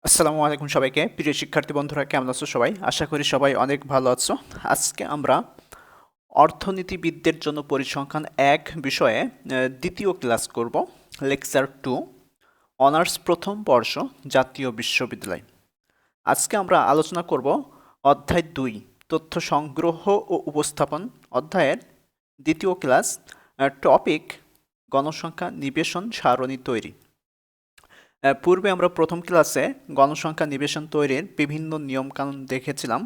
আসসালামু আলাইকুম সবাইকে। প্রিয় শিক্ষার্থী বন্ধুরা, কেমন আছো সবাই? আশা করি সবাই অনেক ভালো আছো। আজকে আমরা অর্থনীতিবিদদের জন্য পরিসংখ্যান ১ বিষয়ে দ্বিতীয় ক্লাস করব। লেকচার 2, অনার্স প্রথম বর্ষ, জাতীয় বিশ্ববিদ্যালয়। আজকে আমরা আলোচনা করব অধ্যায় ২, তথ্য সংগ্রহ ও উপস্থাপন, অধ্যায়ের দ্বিতীয় ক্লাস। টপিক গণসংখ্যা নিবেশন সারণী তৈরি। পূর্বে আমরা প্রথম ক্লাসে গণসংখ্যা নিবেশন তৈরির বিভিন্ন নিয়মকানুন দেখেছিলাম,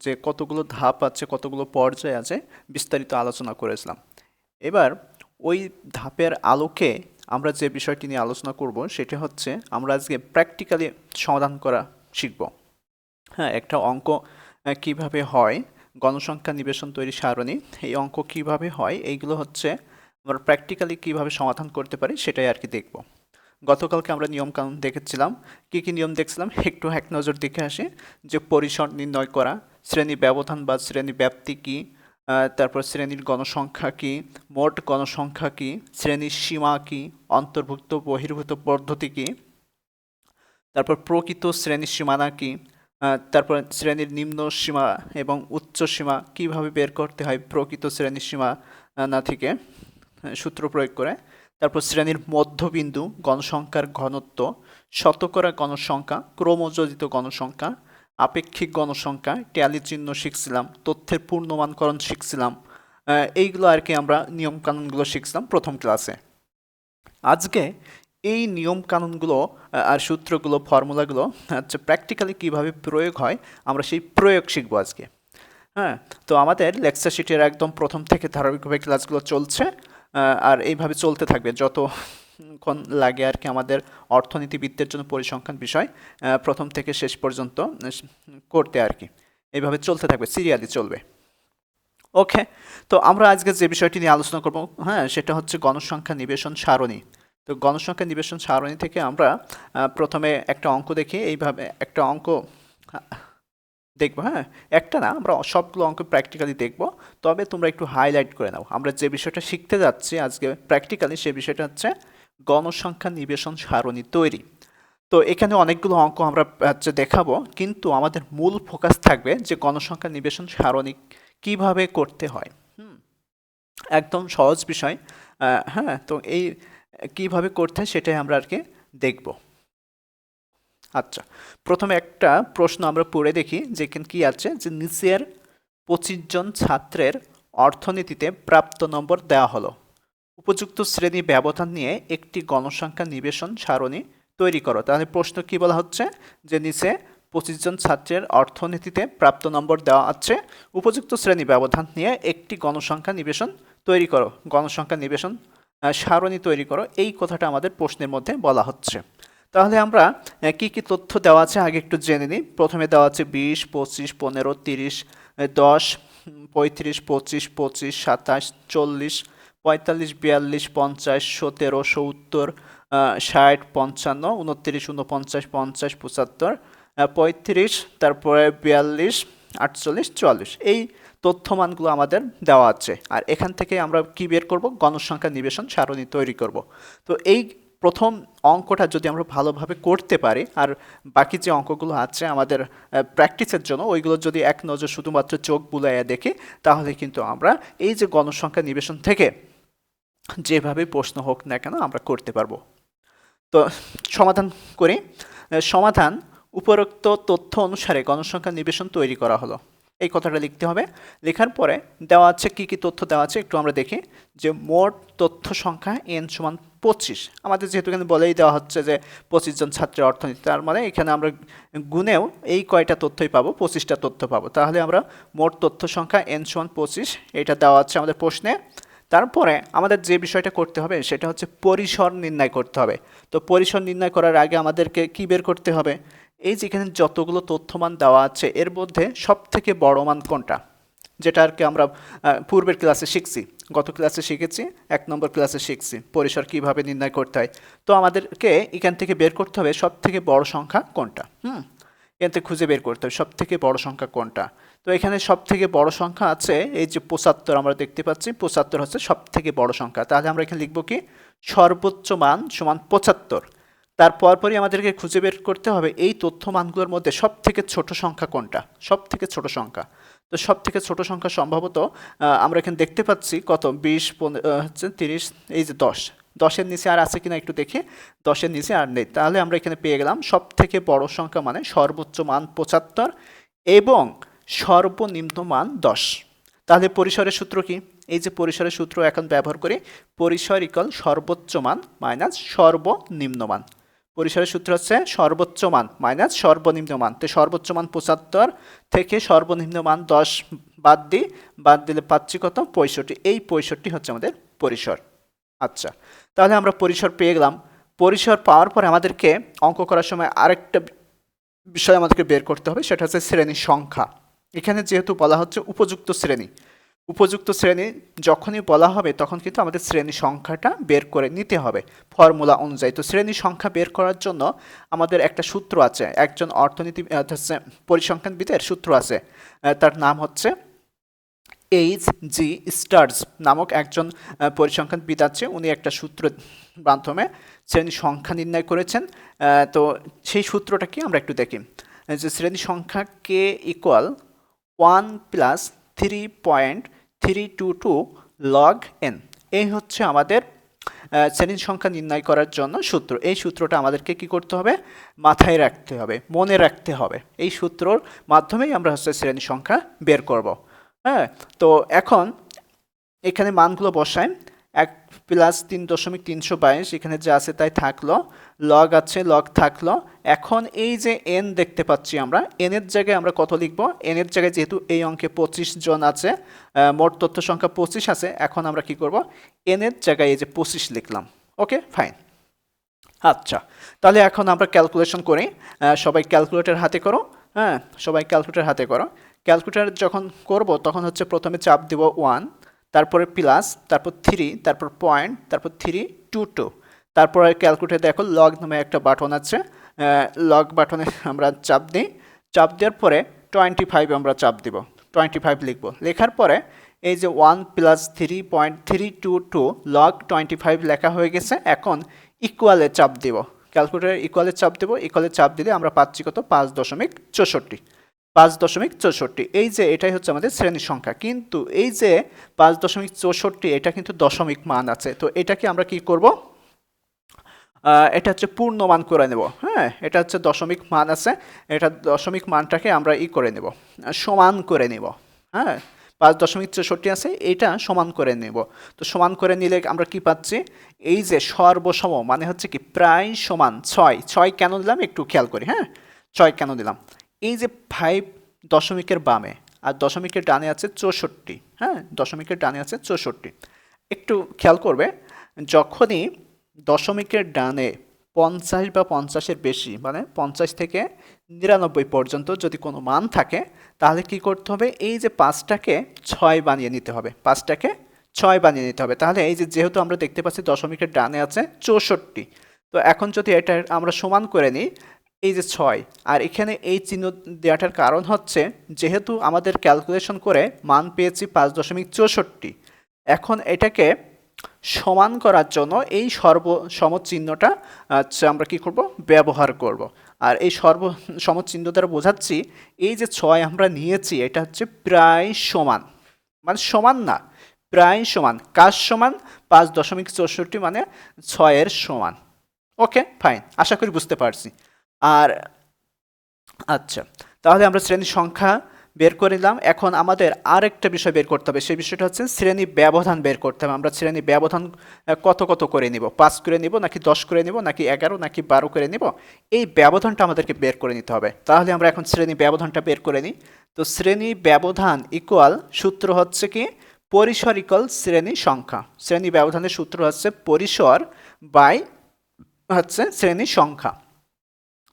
যে কতগুলো ধাপ আছে, কতগুলো পর্যায় আছে, বিস্তারিত আলোচনা করেছিলাম। এবার ওই ধাপের আলোকে আমরা যে বিষয়টি নিয়ে আলোচনা করব সেটা হচ্ছে আমরা আজকে প্র্যাকটিক্যালি সমাধান করা শিখব। হ্যাঁ, একটা অঙ্ক কিভাবে হয়, গণসংখ্যা নিবেশন তৈরি সারণী, এই অঙ্ক কিভাবে হয়, এইগুলো হচ্ছে আমরা প্র্যাকটিক্যালি কিভাবে সমাধান করতে পারি সেটাই আর কি দেখব। গতকালকে আমরা নিয়মকানুন দেখেছিলাম। কী কী নিয়ম দেখছিলাম একটু এক নজর দেখে আসি। যে পরিসর নির্ণয় করা, শ্রেণী ব্যবধান বা শ্রেণী ব্যাপ্তি কী, তারপর শ্রেণীর গণসংখ্যা কী, মোট গণসংখ্যা কী, শ্রেণীর সীমা কী, অন্তর্ভুক্ত বহির্ভূত পদ্ধতি কী, তারপর প্রকৃত শ্রেণীর সীমানা কী, তারপর শ্রেণীর নিম্ন সীমা এবং উচ্চ সীমা কীভাবে বের করতে হয় প্রকৃত শ্রেণীর সীমানা থেকে সূত্র প্রয়োগ করে। তারপর শ্রেণীর মধ্যবিন্দু, গণসংখ্যার ঘনত্ব, শতকরা গণসংখ্যা, ক্রমযোজিত গণসংখ্যা, আপেক্ষিক গণসংখ্যা, ট্যালি চিহ্ন শিখছিলাম, তথ্যের পূর্ণমানকরণ শিখছিলাম। এইগুলো আর কি আমরা নিয়মকানুনগুলো শিখছিলাম প্রথম ক্লাসে। আজকে এই নিয়মকানুনগুলো আর সূত্রগুলো, ফর্মুলাগুলো হচ্ছে প্র্যাকটিক্যালি কীভাবে প্রয়োগ হয়, আমরা সেই প্রয়োগ শিখবো আজকে। হ্যাঁ, তো আমাদের লেকচার শিটের একদম প্রথম থেকে ধারাবাহিকভাবে ক্লাসগুলো চলছে, আর এইভাবে চলতে থাকবে যতক্ষণ লাগে আর কি আমাদের অর্থনীতিবিদদের জন্য পরিসংখ্যান বিষয় প্রথম থেকে শেষ পর্যন্ত করতে আর কি। এইভাবে চলতে থাকবে, সিরিয়ালি চলবে। ওকে, তো আমরা আজকে যে বিষয়টি নিয়ে আলোচনা করব, হ্যাঁ, সেটা হচ্ছে গণসংখ্যা নিবেশন সারণী। তো গণসংখ্যা নিবেশন সারণী থেকে আমরা প্রথমে একটা অঙ্ক দেখি। এইভাবে একটা অঙ্ক দেখবো। হ্যাঁ, একটা না, আমরা সবগুলো অঙ্ক প্র্যাকটিক্যালি দেখব। তবে তোমরা একটু হাইলাইট করে নাও, আমরা যে বিষয়টা শিখতে যাচ্ছি আজকে প্র্যাকটিক্যালি, সে বিষয়টা হচ্ছে গণসংখ্যা নিবেশন সারণী তৈরি। তো এখানে অনেকগুলো অঙ্ক আমরা হচ্ছে দেখাবো, কিন্তু আমাদের মূল ফোকাস থাকবে যে গণসংখ্যা নিবেশন সারণী কিভাবে করতে হয়। একদম সহজ বিষয়। হ্যাঁ, তো এই কিভাবে করতে হয় সেটাই আমরা আর কি দেখব। আচ্ছা, প্রথমে একটা প্রশ্ন আমরা পড়ে দেখি, যেখানে কি আছে, যে নিচের 25 জন ছাত্রের অর্থনীতিতে প্রাপ্ত নম্বর দেওয়া হলো। উপযুক্ত শ্রেণী ব্যবধান নিয়ে একটি গণসংখ্যা নিবেশন সারণী তৈরি করো। তাহলে প্রশ্ন কি বলা হচ্ছে, যে নিচে 25 জন ছাত্রের অর্থনীতিতে প্রাপ্ত নম্বর দেওয়া আছে, উপযুক্ত শ্রেণী ব্যবধান নিয়ে একটি গণসংখ্যা নিবেশন তৈরি করো, গণসংখ্যা নিবেশন সারণী তৈরি করো, এই কথাটা আমাদের প্রশ্নের মধ্যে বলা হচ্ছে। তাহলে আমরা কি কি তথ্য দেওয়া আছে আগে একটু জেনে নিই। প্রথমে দেওয়া আছে 20, 25, 15, 30, 10, 35, 25, 25, 27, 40, 45, 42, 50, 17, 70, 60, 55, 29, 49, 50, 75, 35, তারপরে 42, 48, 44, এই তথ্যমানগুলো আমাদের দেওয়া আছে। আর এখান থেকে আমরা কি বের করব, গণসংখ্যা নিবেশন সারণী তৈরি করব। তো এই প্রথম অঙ্কটা যদি আমরা ভালোভাবে করতে পারি, আর বাকি যে অঙ্কগুলো আছে আমাদের প্র্যাকটিসের জন্য, ওইগুলো যদি এক নজর শুধুমাত্র চোখ বুলাইয়া দেখি, তাহলে কিন্তু আমরা এই যে গণসংখ্যা নিবেশন থেকে যেভাবে প্রশ্ন হোক না কেন আমরা করতে পারবো। তো সমাধান করি। সমাধান: উপরোক্ত তথ্য অনুসারে গণসংখ্যা নিবেশন তৈরি করা হলো, এই কথাটা লিখতে হবে। লেখার পরে দেওয়া আছে কি কি তথ্য দেওয়া আছে একটু আমরা দেখি। যে মোট তথ্য সংখ্যা n সমান 25, আমাদের যেহেতু এখানে বলেই দেওয়া হচ্ছে যে 25 জন ছাত্রের অর্থনীতি, তার মানে এখানে আমরা গুণেও এই কয়টা তথ্যই পাবো, 25টা তথ্য পাবো। তাহলে আমরা মোট তথ্য সংখ্যা n সমান 25, এটা দেওয়া আছে আমাদের প্রশ্নে। তারপরে আমাদের যে বিষয়টা করতে হবে সেটা হচ্ছে পরিসর নির্ণয় করতে হবে। তো পরিসর নির্ণয় করার আগে আমাদেরকে কি বের করতে হবে, এই যেখানে যতগুলো তথ্যমান দেওয়া আছে এর মধ্যে সবথেকে বড় মান কোনটা, যেটা আর কি আমরা পূর্বের ক্লাসে শিখছি, গত ক্লাসে শিখেছি, 1 নম্বর ক্লাসে শিখছি পরিসর কিভাবে নির্ণয় করতে হয়। তো আমাদেরকে এখান থেকে বের করতে হবে সবথেকে বড় সংখ্যা কোনটা। এখান থেকে খুঁজে বের করতে হবে সবথেকে বড় সংখ্যা কোনটা। তো এখানে সবথেকে বড় সংখ্যা আছে এই যে 75, আমরা দেখতে পাচ্ছি 75 হচ্ছে সবথেকে বড় সংখ্যা। তাহলে আমরা এখানে লিখব কি, সর্বোচ্চ মান সমান 75। তার পরপরই আমাদেরকে খুঁজে বের করতে হবে এই তথ্য মানগুলোর মধ্যে সব থেকে ছোট সংখ্যা কোনটা, সব থেকে ছোট সংখ্যা। তো সব থেকে ছোট সংখ্যা সম্ভবত আমরা এখানে দেখতে পাচ্ছি কত 20 হচ্ছে 30, এই যে 10, 10-এর নিচে আর আছে কিনা একটু দেখে, 10-এর নিচে আর নেই। তাহলে আমরা এখানে পেয়ে গেলাম সব থেকে বড় সংখ্যা মানে সর্বোচ্চ মান 75 এবং সর্বনিম্ন মান 10। তাহলে পরিসরের সূত্র কি? এই যে পরিসরের সূত্র এখন ব্যবহার করি, পরিসর ইকুয়াল সর্বোচ্চ মান মাইনাস সর্বনিম্ন মান। পরিসরের সূত্র হচ্ছে সর্বোচ্চ মান মাইনাস সর্বনিম্ন মান। তো সর্বোচ্চ মান 75 থেকে সর্বনিম্ন মান 10 বাদ দিলে পাচ্ছি কত? 65। এই 65 হচ্ছে আমাদের পরিসর। আচ্ছা, তাহলে আমরা পরিসর পেয়ে গেলাম। পরিসর পাওয়ার পরে আমাদেরকে অঙ্ক করার সময় আরেকটা বিষয় আমাদেরকে বের করতে হবে, সেটা হচ্ছে শ্রেণীর সংখ্যা। এখানে যেহেতু বলা হচ্ছে উপযুক্ত শ্রেণী, উপযুক্ত শ্রেণী যখনই বলা হবে তখন কিন্তু আমাদের শ্রেণী সংখ্যাটা বের করে নিতে হবে ফর্মুলা অনুযায়ী। তো শ্রেণী সংখ্যা বের করার জন্য আমাদের একটা সূত্র আছে, একজন অর্থনীতি পরিসংখ্যানবিদের সূত্র আছে, তার নাম হচ্ছে H.G. স্টার্স নামক একজন পরিসংখ্যানবিদ আছে। উনি একটা সূত্রের মাধ্যমে শ্রেণী সংখ্যা নির্ণয় করেছেন। তো সেই সূত্রটা কি আমরা একটু দেখি, যে শ্রেণী সংখ্যা K equal 1 plus 3.322 log n। এই হচ্ছে আমাদের শ্রেণীর সংখ্যা নির্ণয় করার জন্য সূত্র। এই সূত্রটা আমাদেরকে কি করতে হবে? মাথায় রাখতে হবে, মনে রাখতে হবে। এই সূত্রর মাধ্যমেই আমরা হচ্ছে শ্রেণী সংখ্যা বের করব। হ্যাঁ, তো এখন এখানে মানগুলো বসাই। 1 প্লাস 3.322, এখানে যা আছে তাই থাকলো, লগ আছে, লগ থাকলো। এখন এই যে n দেখতে পাচ্ছি আমরা, n এর জায়গায় আমরা কত লিখব? n এর জায়গায় যেহেতু এই অঙ্কে 25 জন আছে, মোট তথ্য সংখ্যা 25 আছে, এখন আমরা কি করব? n এর জায়গায় এই যে 25 লিখলাম। ওকে, ফাইন। আচ্ছা, তাহলে এখন আমরা ক্যালকুলেশন করি। সবাই ক্যালকুলেটর হাতে করো। হ্যাঁ, সবাই ক্যালকুলেটর হাতে করো। ক্যালকুলেটর যখন করব তখন হচ্ছে প্রথমে চাপ দিব 1, তারপরে প্লাস, তারপর 3, তারপর পয়েন্ট, তারপর 322। তারপরে ক্যালকুলেটর দেখো লগ নামে একটা বাটন আছে, লগ বাটনে আমরা চাপ দিই। চাপ দেওয়ার পরে 25 আমরা চাপ দিব, 25 লিখব। লেখার পরে এই যে 1 প্লাস 3.322 লগ 25 লেখা হয়ে গেছে। এখন ইকুয়ালে চাপ দিব, ক্যালকুলেটরে ইকুয়ালে চাপ দেব। ইকুয়ালে চাপ দিলে আমরা পাচ্ছি কত? 5.64। 5.64, এই যে এটাই হচ্ছে আমাদের শ্রেণীর সংখ্যা। কিন্তু এই যে 5.64 এটা কিন্তু দশমিক মান আছে। তো এটাকে আমরা কি করব? এটা হচ্ছে পূর্ণমান করে নেব। হ্যাঁ, এটা হচ্ছে দশমিক মান আছে, এটা দশমিক মানটাকে আমরা করে নেব, সমান করে নেব। হ্যাঁ, 5.64 আছে, এটা সমান করে নেব। তো সমান করে নিলে আমরা কি পাচ্ছি? এই যে সর্বসম মানে হচ্ছে কি প্রায় সমান 6। 6 কেন দিলাম একটু খেয়াল করি। হ্যাঁ, 6 কেন দিলাম? এই যে 5 দশমিকের বামে আর দশমিকের ডানে আছে 64। হ্যাঁ, দশমিকের ডানে আছে 64। একটু খেয়াল করবে, যখনই দশমিকের ডানে 50 বা 50-এর বেশি, মানে 50 থেকে 99 পর্যন্ত যদি কোনো মান থাকে, তাহলে কি করতে হবে? এই যে 5টাকে 6 বানিয়ে নিতে হবে, 5টাকে 6 বানিয়ে নিতে হবে। তাহলে এই যে যেহেতু আমরা দেখতে পাচ্ছি দশমিকের ডানে আছে 64, তো এখন যদি এটা আমরা সমান করে নিই, এই যে 6, আর এখানে এই চিহ্ন দেওয়াটার কারণ হচ্ছে যেহেতু আমাদের ক্যালকুলেশন করে মান পেয়েছি 5.64, এখন এটাকে সমান করার জন্য এই সর্বসম চিহ্নটা আমরা কি করব? ব্যবহার করব। আর এই সর্বসম চিহ্ন দ্বারা বোঝাচ্ছি এই যে 6 আমরা নিয়েছি এটা হচ্ছে প্রায় সমান, মানে সমান না, প্রায় সমান। কার সমান? 5.64 মানে 6-এর সমান। ওকে, ফাইন, আশা করি বুঝতে পারছি। আর আচ্ছা, তাহলে আমরা শ্রেণীর সংখ্যা বের করে নিলাম। এখন আমাদের আরেকটা বিষয় বের করতে হবে, সেই বিষয়টা হচ্ছে শ্রেণী ব্যবধান বের করতে হবে। আমরা শ্রেণী ব্যবধান কত কত করে নিব? 5 করে নিব, নাকি 10 করে নিব, নাকি 11, নাকি 12 করে নিব? এই ব্যবধানটা আমাদেরকে বের করে নিতে হবে। তাহলে আমরা এখন শ্রেণী ব্যবধানটা বের করে নিই। তো শ্রেণী ব্যবধান ইকুয়াল, সূত্র হচ্ছে কি পরিসর ইকুয়াল শ্রেণী সংখ্যা। শ্রেণী ব্যবধানের সূত্র হচ্ছে পরিসর বাই হচ্ছে শ্রেণী সংখ্যা।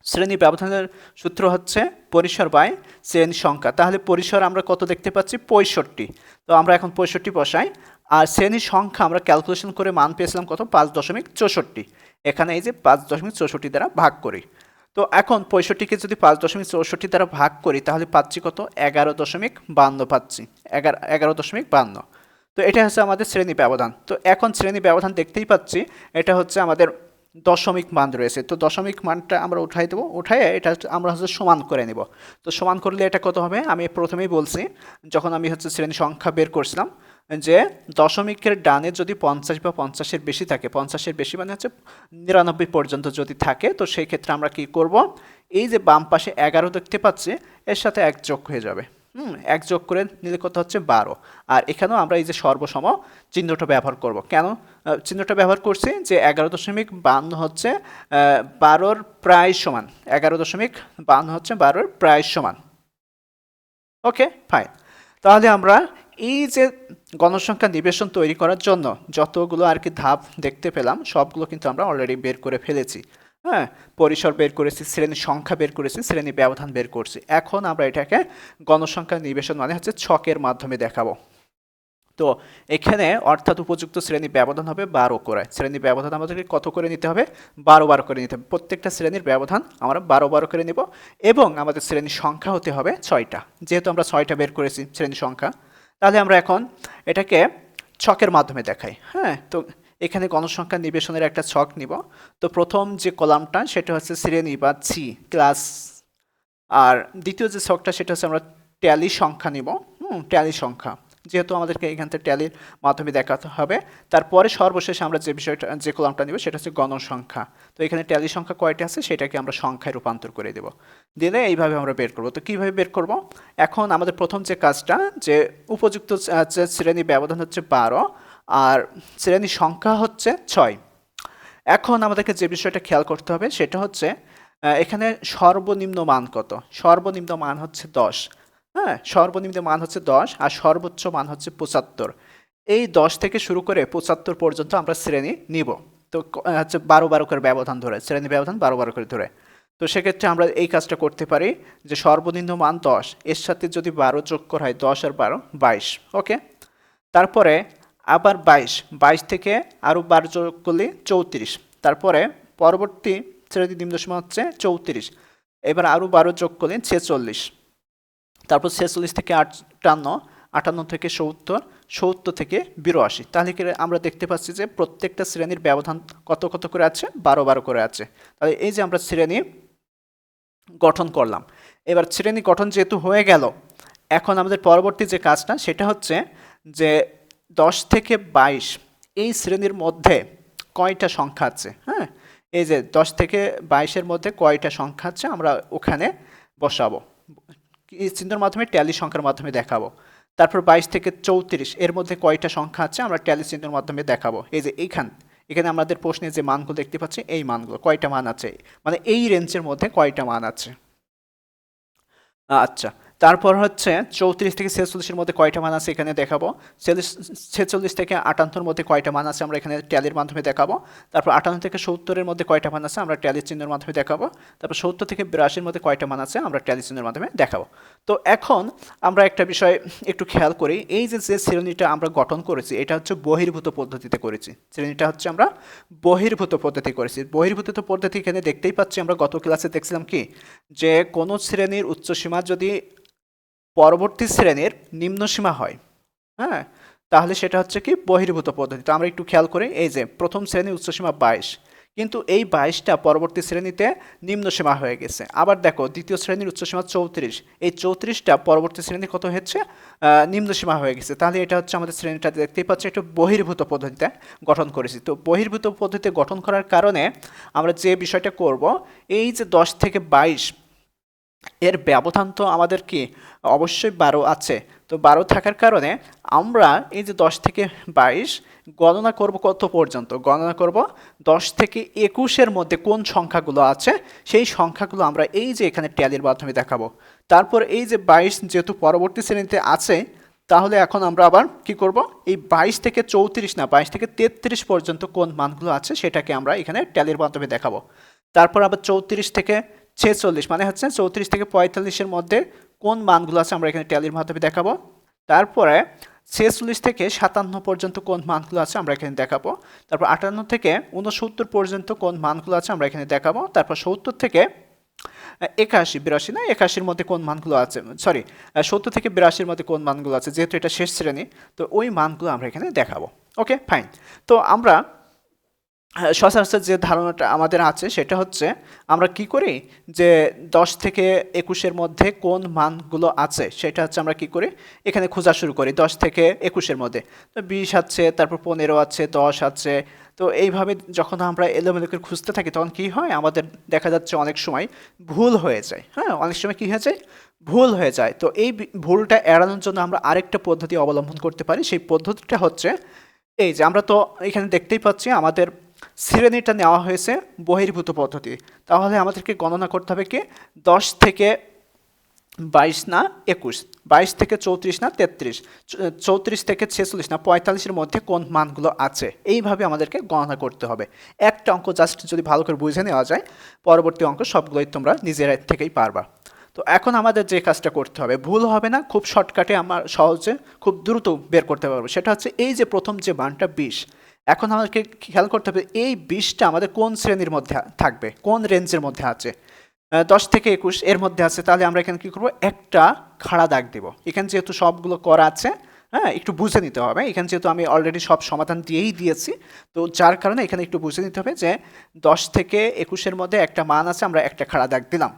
শ্রেণী ব্যবধানের সূত্র হচ্ছে পরিসর বাই শ্রেণী সংখ্যা। তাহলে পরিসর আমরা কত দেখতে পাচ্ছি? 65। তো আমরা এখন 65 বসাই। আর শ্রেণী সংখ্যা আমরা ক্যালকুলেশন করে মান পেয়েছিলাম কত? 5.64। এখানে এই যে 5.64 দ্বারা ভাগ করি। তো এখন 65কে যদি 5.64 দ্বারা ভাগ করি তাহলে পাচ্ছি কত? 11.52 পাচ্ছি, 11.52। তো এটা হচ্ছে আমাদের শ্রেণী ব্যবধান। তো এখন শ্রেণী ব্যবধান দেখতেই পাচ্ছি, এটা হচ্ছে আমাদের দশমিক মান রয়েছে, তো দশমিক মানটা আমরা উঠাই দেবো, উঠাই এটা আমরা হচ্ছে সমান করে নেব। তো সমান করলে এটা কত হবে, আমি প্রথমেই বলছি যখন আমি হচ্ছে শ্রেণী সংখ্যা বের করছিলাম যে দশমিকের ডানে যদি 50 বা 50-এর বেশি থাকে, 50-এর বেশি মানে হচ্ছে 99 পর্যন্ত যদি থাকে, তো সেই ক্ষেত্রে আমরা কি করব, এই যে বাম পাশে 11 দেখতে পাচ্ছি এর সাথে 1 যোগ হয়ে যাবে। 1 যোগ করে নিলে কত হচ্ছে 12। আর এখানেও আমরা এই যে সর্বসম চিহ্নটা ব্যবহার করব। কেন চিহ্নটা ব্যবহার করছি, যে 11.52 হচ্ছে 12-র প্রায় সমান, 11.52 হচ্ছে 12-র প্রায় সমান। Okay fine. তাহলে আমরা এই যে গণসংখ্যা নিবেশন তৈরি করার জন্য যতগুলো আর কি ধাপ দেখতে পেলাম সবগুলো কিন্তু আমরা অলরেডি বের করে ফেলেছি। হ্যাঁ, পরিসর বের করেছি, শ্রেণী সংখ্যা বের করেছি, শ্রেণী ব্যবধান বের করছি। এখন আমরা এটাকে গণসংখ্যা নিবেশন মানে হচ্ছে ছকের মাধ্যমে দেখাবো। তো এখানে অর্থাৎ উপযুক্ত শ্রেণী ব্যবধান হবে 12 করে। শ্রেণী ব্যবধান আমাদেরকে কত করে নিতে হবে, 12 করে নিতে হবে। প্রত্যেকটা শ্রেণীর ব্যবধান আমরা 12 করে নেব এবং আমাদের শ্রেণী সংখ্যা হতে হবে 6টা। যেহেতু আমরা 6টা বের করেছি শ্রেণী সংখ্যা, তাহলে আমরা এখন এটাকে ছকের মাধ্যমে দেখাই। হ্যাঁ, তো এখানে গণসংখ্যা নিবেশনের একটা ছক নিব। তো প্রথম যে কলামটা সেটা হচ্ছে শ্রেণী বা সি ক্লাস, আর দ্বিতীয় যে ছকটা সেটা হচ্ছে আমরা ট্যালি সংখ্যা নিব। ট্যালি সংখ্যা, যেহেতু আমাদেরকে এখান থেকে ট্যালির মাধ্যমে দেখাতে হবে। তারপরে সর্বশেষে আমরা যে বিষয়টা যে কলামটা নিব সেটা হচ্ছে গণসংখ্যা। তো এখানে ট্যালি সংখ্যা কয়টি আছে সেটাকে আমরা সংখ্যায় রূপান্তর করে দেব, দিলে এইভাবে আমরা বের করব। তো কীভাবে বের করব, এখন আমাদের প্রথম যে কাজটা, যে উপযুক্ত যে শ্রেণী ব্যবধান হচ্ছে 12 আর শ্রেণী সংখ্যা হচ্ছে 6। এখন আমাদেরকে যে বিষয়টা খেয়াল করতে হবে সেটা হচ্ছে এখানে সর্বনিম্ন মান কত, সর্বনিম্ন মান হচ্ছে 10। হ্যাঁ, সর্বনিম্ন মান হচ্ছে 10 আর সর্বোচ্চ মান হচ্ছে 75। এই 10 থেকে শুরু করে 75 পর্যন্ত আমরা শ্রেণী নিব। তো হচ্ছে 12 করে ব্যবধান ধরে, শ্রেণী ব্যবধান 12 করে ধরে। তো সেক্ষেত্রে আমরা এই কাজটা করতে পারি যে সর্বনিম্ন মান 10, এর সাথে যদি 12 যোগ করা হয়, 10 আর 12 22। ওকে, তারপরে আবার 22 থেকে আরও 12 যোগ করলে 34। তারপরে পরবর্তী শ্রেণী নিম্নসীমা হচ্ছে 34, এবার আরও 12 যোগ করলে 46। তারপর 46 থেকে 58, 58 থেকে 70, 70 থেকে 82। তাহলে কি আমরা দেখতে পাচ্ছি যে প্রত্যেকটা শ্রেণীর ব্যবধান কত কত করে আছে, 12 করে আছে। তাহলে এই যে আমরা শ্রেণী গঠন করলাম। এবার শ্রেণী গঠন যেহেতু হয়ে গেল, এখন আমাদের পরবর্তী যে কাজটা সেটা হচ্ছে যে 10 থেকে 22 এই শ্রেণীর মধ্যে কয়টা সংখ্যা আছে। হ্যাঁ, এই যে 10 থেকে 22-এর মধ্যে কয়টা সংখ্যা আছে আমরা ওখানে বসাবো, এই চিহ্নের মাধ্যমে ট্যালি সংখ্যার মাধ্যমে দেখাবো। তারপর 22 থেকে 34 এর মধ্যে কয়টা সংখ্যা আছে আমরা ট্যালি চিহ্নের মাধ্যমে দেখাবো। এই যে এখানে আমাদের প্রশ্নে যে মানগুলো দেখতে পাচ্ছি, এই মানগুলো কয়টা মান আছে, মানে এই রেঞ্জের মধ্যে কয়টা মান আছে। আচ্ছা, তারপর হচ্ছে 34 থেকে 46-এর মধ্যে কয়টা মান আছে এখানে দেখাবো। 46 থেকে 58-এর মধ্যে কয়টা মান আছে আমরা এখানে ট্যালির মাধ্যমে দেখাবো। তারপর 58 থেকে 70-এর মধ্যে কয়টা মান আছে আমরা ট্যালি চিহ্নের মাধ্যমে দেখাবো। তারপর 70 থেকে 82-এর মধ্যে কয়টা মান আছে আমরা ট্যালি চিহ্নের মাধ্যমে দেখাবো। তো এখন আমরা একটা বিষয় একটু খেয়াল করি, এই যে শ্রেণীটা আমরা গঠন করেছি এটা হচ্ছে বহির্ভূত পদ্ধতিতে করেছি। শ্রেণীটা হচ্ছে আমরা বহির্ভূত পদ্ধতি করেছি। বহির্ভূত পদ্ধতি এখানে দেখতেই পাচ্ছি, আমরা গত ক্লাসে দেখছিলাম কি, যে কোনো শ্রেণীর উচ্চসীমা যদি পরবর্তী শ্রেণীর নিম্নসীমা হয়, হ্যাঁ, তাহলে সেটা হচ্ছে কি বহির্ভূত পদ্ধতি। তো আমরা একটু খেয়াল করি, এই যে প্রথম শ্রেণীর উচ্চসীমা 22, কিন্তু এই 22টা পরবর্তী শ্রেণীতে নিম্নসীমা হয়ে গেছে। আবার দেখো দ্বিতীয় শ্রেণীর উচ্চসীমা 34, এই 34টা পরবর্তী শ্রেণী কত হচ্ছে, নিম্নসীমা হয়ে গেছে। তাহলে এটা হচ্ছে আমাদের শ্রেণীটা দেখতেই পাচ্ছি একটু বহির্ভূত পদ্ধতিতে গঠন করেছি। তো বহির্ভূত পদ্ধতিতে গঠন করার কারণে আমরা যে বিষয়টা করব, এই যে 10 থেকে 22 এর ব্যবধান তো আমাদের কি অবশ্যই 12 আছে। তো 12 থাকার কারণে আমরা এই যে 10 থেকে 22 গণনা করব কত পর্যন্ত, গণনা করব 10 থেকে 21-এর মধ্যে কোন সংখ্যাগুলো আছে সেই সংখ্যাগুলো আমরা এই যে এখানে ট্যালির মাধ্যমে দেখাবো। তারপর এই যে 22 যেহেতু পরবর্তী শ্রেণীতে আছে, তাহলে এখন আমরা আবার কি করব, এই 22 থেকে 34 না 22 থেকে 33 পর্যন্ত কোন মানগুলো আছে সেটাকে আমরা এখানে ট্যালির মাধ্যমে দেখাবো। তারপর আবার 34 থেকে 46 মানে হচ্ছে 34 থেকে 45-এর মধ্যে কোন মানগুলো আছে আমরা এখানে ট্যালির মাধ্যমে দেখাবো। তারপরে 46 থেকে 57 পর্যন্ত কোন মানগুলো আছে আমরা এখানে দেখাবো। তারপর 58 থেকে 69 পর্যন্ত কোন মানগুলো আছে আমরা এখানে দেখাবো। তারপর 70 থেকে 82 না 81-এর মধ্যে কোন মানগুলো আছে, 70 থেকে 82-এর মধ্যে কোন মানগুলো আছে, যেহেতু এটা শেষ শ্রেণী তো ওই মানগুলো আমরা এখানে দেখাবো। Okay fine. তো আমরা সচরাচর যে ধারণাটা আমাদের আছে সেটা হচ্ছে আমরা কি করি যে 10 থেকে 21-এর মধ্যে কোন মানগুলো আছে সেটা হচ্ছে আমরা কি করি এখানে খোঁজা শুরু করি 10 থেকে 21-এর মধ্যে। তো 20 আছে, তারপর 15 আছে, 10 আছে। তো এইভাবে যখন আমরা এলোমেলো করে খুঁজতে থাকি তখন কি হয় আমাদের দেখা যাচ্ছে অনেক সময় ভুল হয়ে যায়। হ্যাঁ, অনেক সময় কি হয়ে যায়, ভুল হয়ে যায়। তো এই ভুলটা এড়ানোর জন্য আমরা আরেকটা পদ্ধতি অবলম্বন করতে পারি। সেই পদ্ধতিটা হচ্ছে এই যে আমরা তো এখানে দেখতেই পাচ্ছি আমাদের শ্রেণীটা নেওয়া হয়েছে বহির্ভূত পদ্ধতি। তাহলে আমাদেরকে গণনা করতে হবে কি 10 থেকে 22 না 21, 22 থেকে 34 না 33, 34 থেকে 46 না 45-এর মধ্যে কোন মানগুলো আছে, এইভাবে আমাদেরকে গণনা করতে হবে। একটা অঙ্ক জাস্ট যদি ভালো করে বুঝে নেওয়া যায় পরবর্তী অঙ্ক সবগুলোই তোমরা নিজেরা থেকেই পারবা। তো এখন আমাদের যে কাজটা করতে হবে, ভুল হবে না, খুব শর্টকাটে আমরা সহজে খুব দ্রুত বের করতে পারবো। সেটা হচ্ছে এই যে প্রথম যে মানটা 20, এখন আমাদেরকে খেয়াল করতে হবে এই 20টা আমাদের কোন শ্রেণীর মধ্যে থাকবে, কোন রেঞ্জের মধ্যে আছে। 10 থেকে 21 এর মধ্যে আছে, তাহলে আমরা এখানে কী করবো, একটা খাড়া দাগ দিব। এখানে যেহেতু সবগুলো করা আছে, হ্যাঁ একটু বুঝে নিতে হবে। এখানে যেহেতু আমি অলরেডি সব সমাধান দিয়েই দিয়েছি, তো যার কারণে এখানে একটু বুঝে নিতে হবে যে 10 থেকে 21-এর মধ্যে একটা মান আছে, আমরা একটা খাড়া দাগ দিলাম।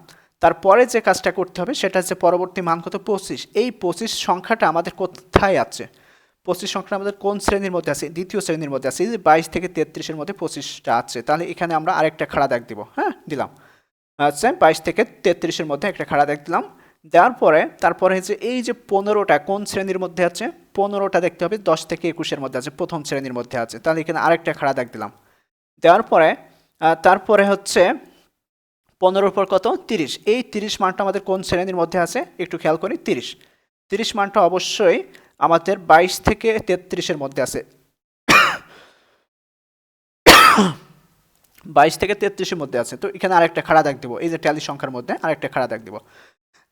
তারপরে যে কাজটা করতে হবে সেটা হচ্ছে পরবর্তী মান কত, 25। এই 25 সংখ্যাটা আমাদের কোথায় আছে, 25 সংখ্যাটা আমাদের কোন শ্রেণীর মধ্যে আছে, দ্বিতীয় শ্রেণীর মধ্যে আছে। এই যে 22 থেকে 33-এর মধ্যে 25টা আছে, তাহলে এখানে আমরা আরেকটা খাড়া দাগ দিব। হ্যাঁ, দিলাম। আচ্ছা, 22 থেকে 33-এর মধ্যে একটা খাড়া দাগ দিলাম। দেওয়ার পরে তারপরে হচ্ছে এই যে 15টা কোন শ্রেণীর মধ্যে আছে, 15টা দেখতে হবে 10 থেকে 21-এর মধ্যে আছে, প্রথম শ্রেণীর মধ্যে আছে, তাহলে এখানে আরেকটা খাড়া দাগ দিলাম। দেওয়ার পরে তারপরে হচ্ছে 15-র পর কত, 30। এই 30 মানটা আমাদের কোন শ্রেণীর মধ্যে আছে একটু খেয়াল করি, 30 মানটা অবশ্যই আমাদের 22 থেকে 33-এর মধ্যে আছে। 22 থেকে 33-এর মধ্যে আছে, তো এখানে আরেকটা খাড়া দাগ দিব। এই যে ট্যালি সংখ্যার মধ্যে আরেকটা খাড়া দাগ দিব।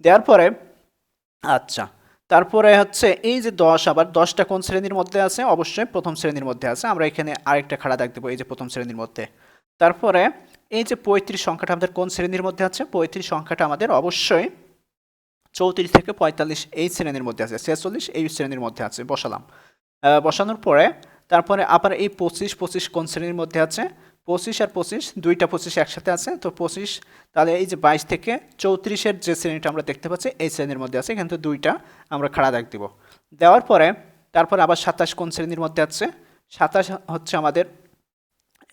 দেওয়ার পরে আচ্ছা, তারপরে হচ্ছে এই যে 10, আবার 10টা কোন শ্রেণীর মধ্যে আছে, অবশ্যই প্রথম শ্রেণীর মধ্যে আছে, আমরা এখানে আরেকটা খাড়া দাগ দেবো এই যে প্রথম শ্রেণীর মধ্যে। তারপরে এই যে 35 সংখ্যাটা আমাদের কোন শ্রেণীর মধ্যে আছে, 35 সংখ্যাটা আমাদের অবশ্যই 34 থেকে 45 এই শ্রেণীর মধ্যে আছে, 46 এই শ্রেণীর মধ্যে আছে, বসালাম। বসানোর পরে তারপরে আবার এই 25 কোন শ্রেণীর মধ্যে আছে, 25 আর 25 দুইটা 25 একসাথে আছে, তো 25, তাহলে এই যে 22 থেকে 34-এর যে শ্রেণীটা আমরা দেখতে পাচ্ছি এই শ্রেণীর মধ্যে আছে, এখানে তো দুইটা আমরা খাড়া দাগ দিব। দেওয়ার পরে তারপরে আবার 27 কোন শ্রেণীর মধ্যে আছে, 27 হচ্ছে আমাদের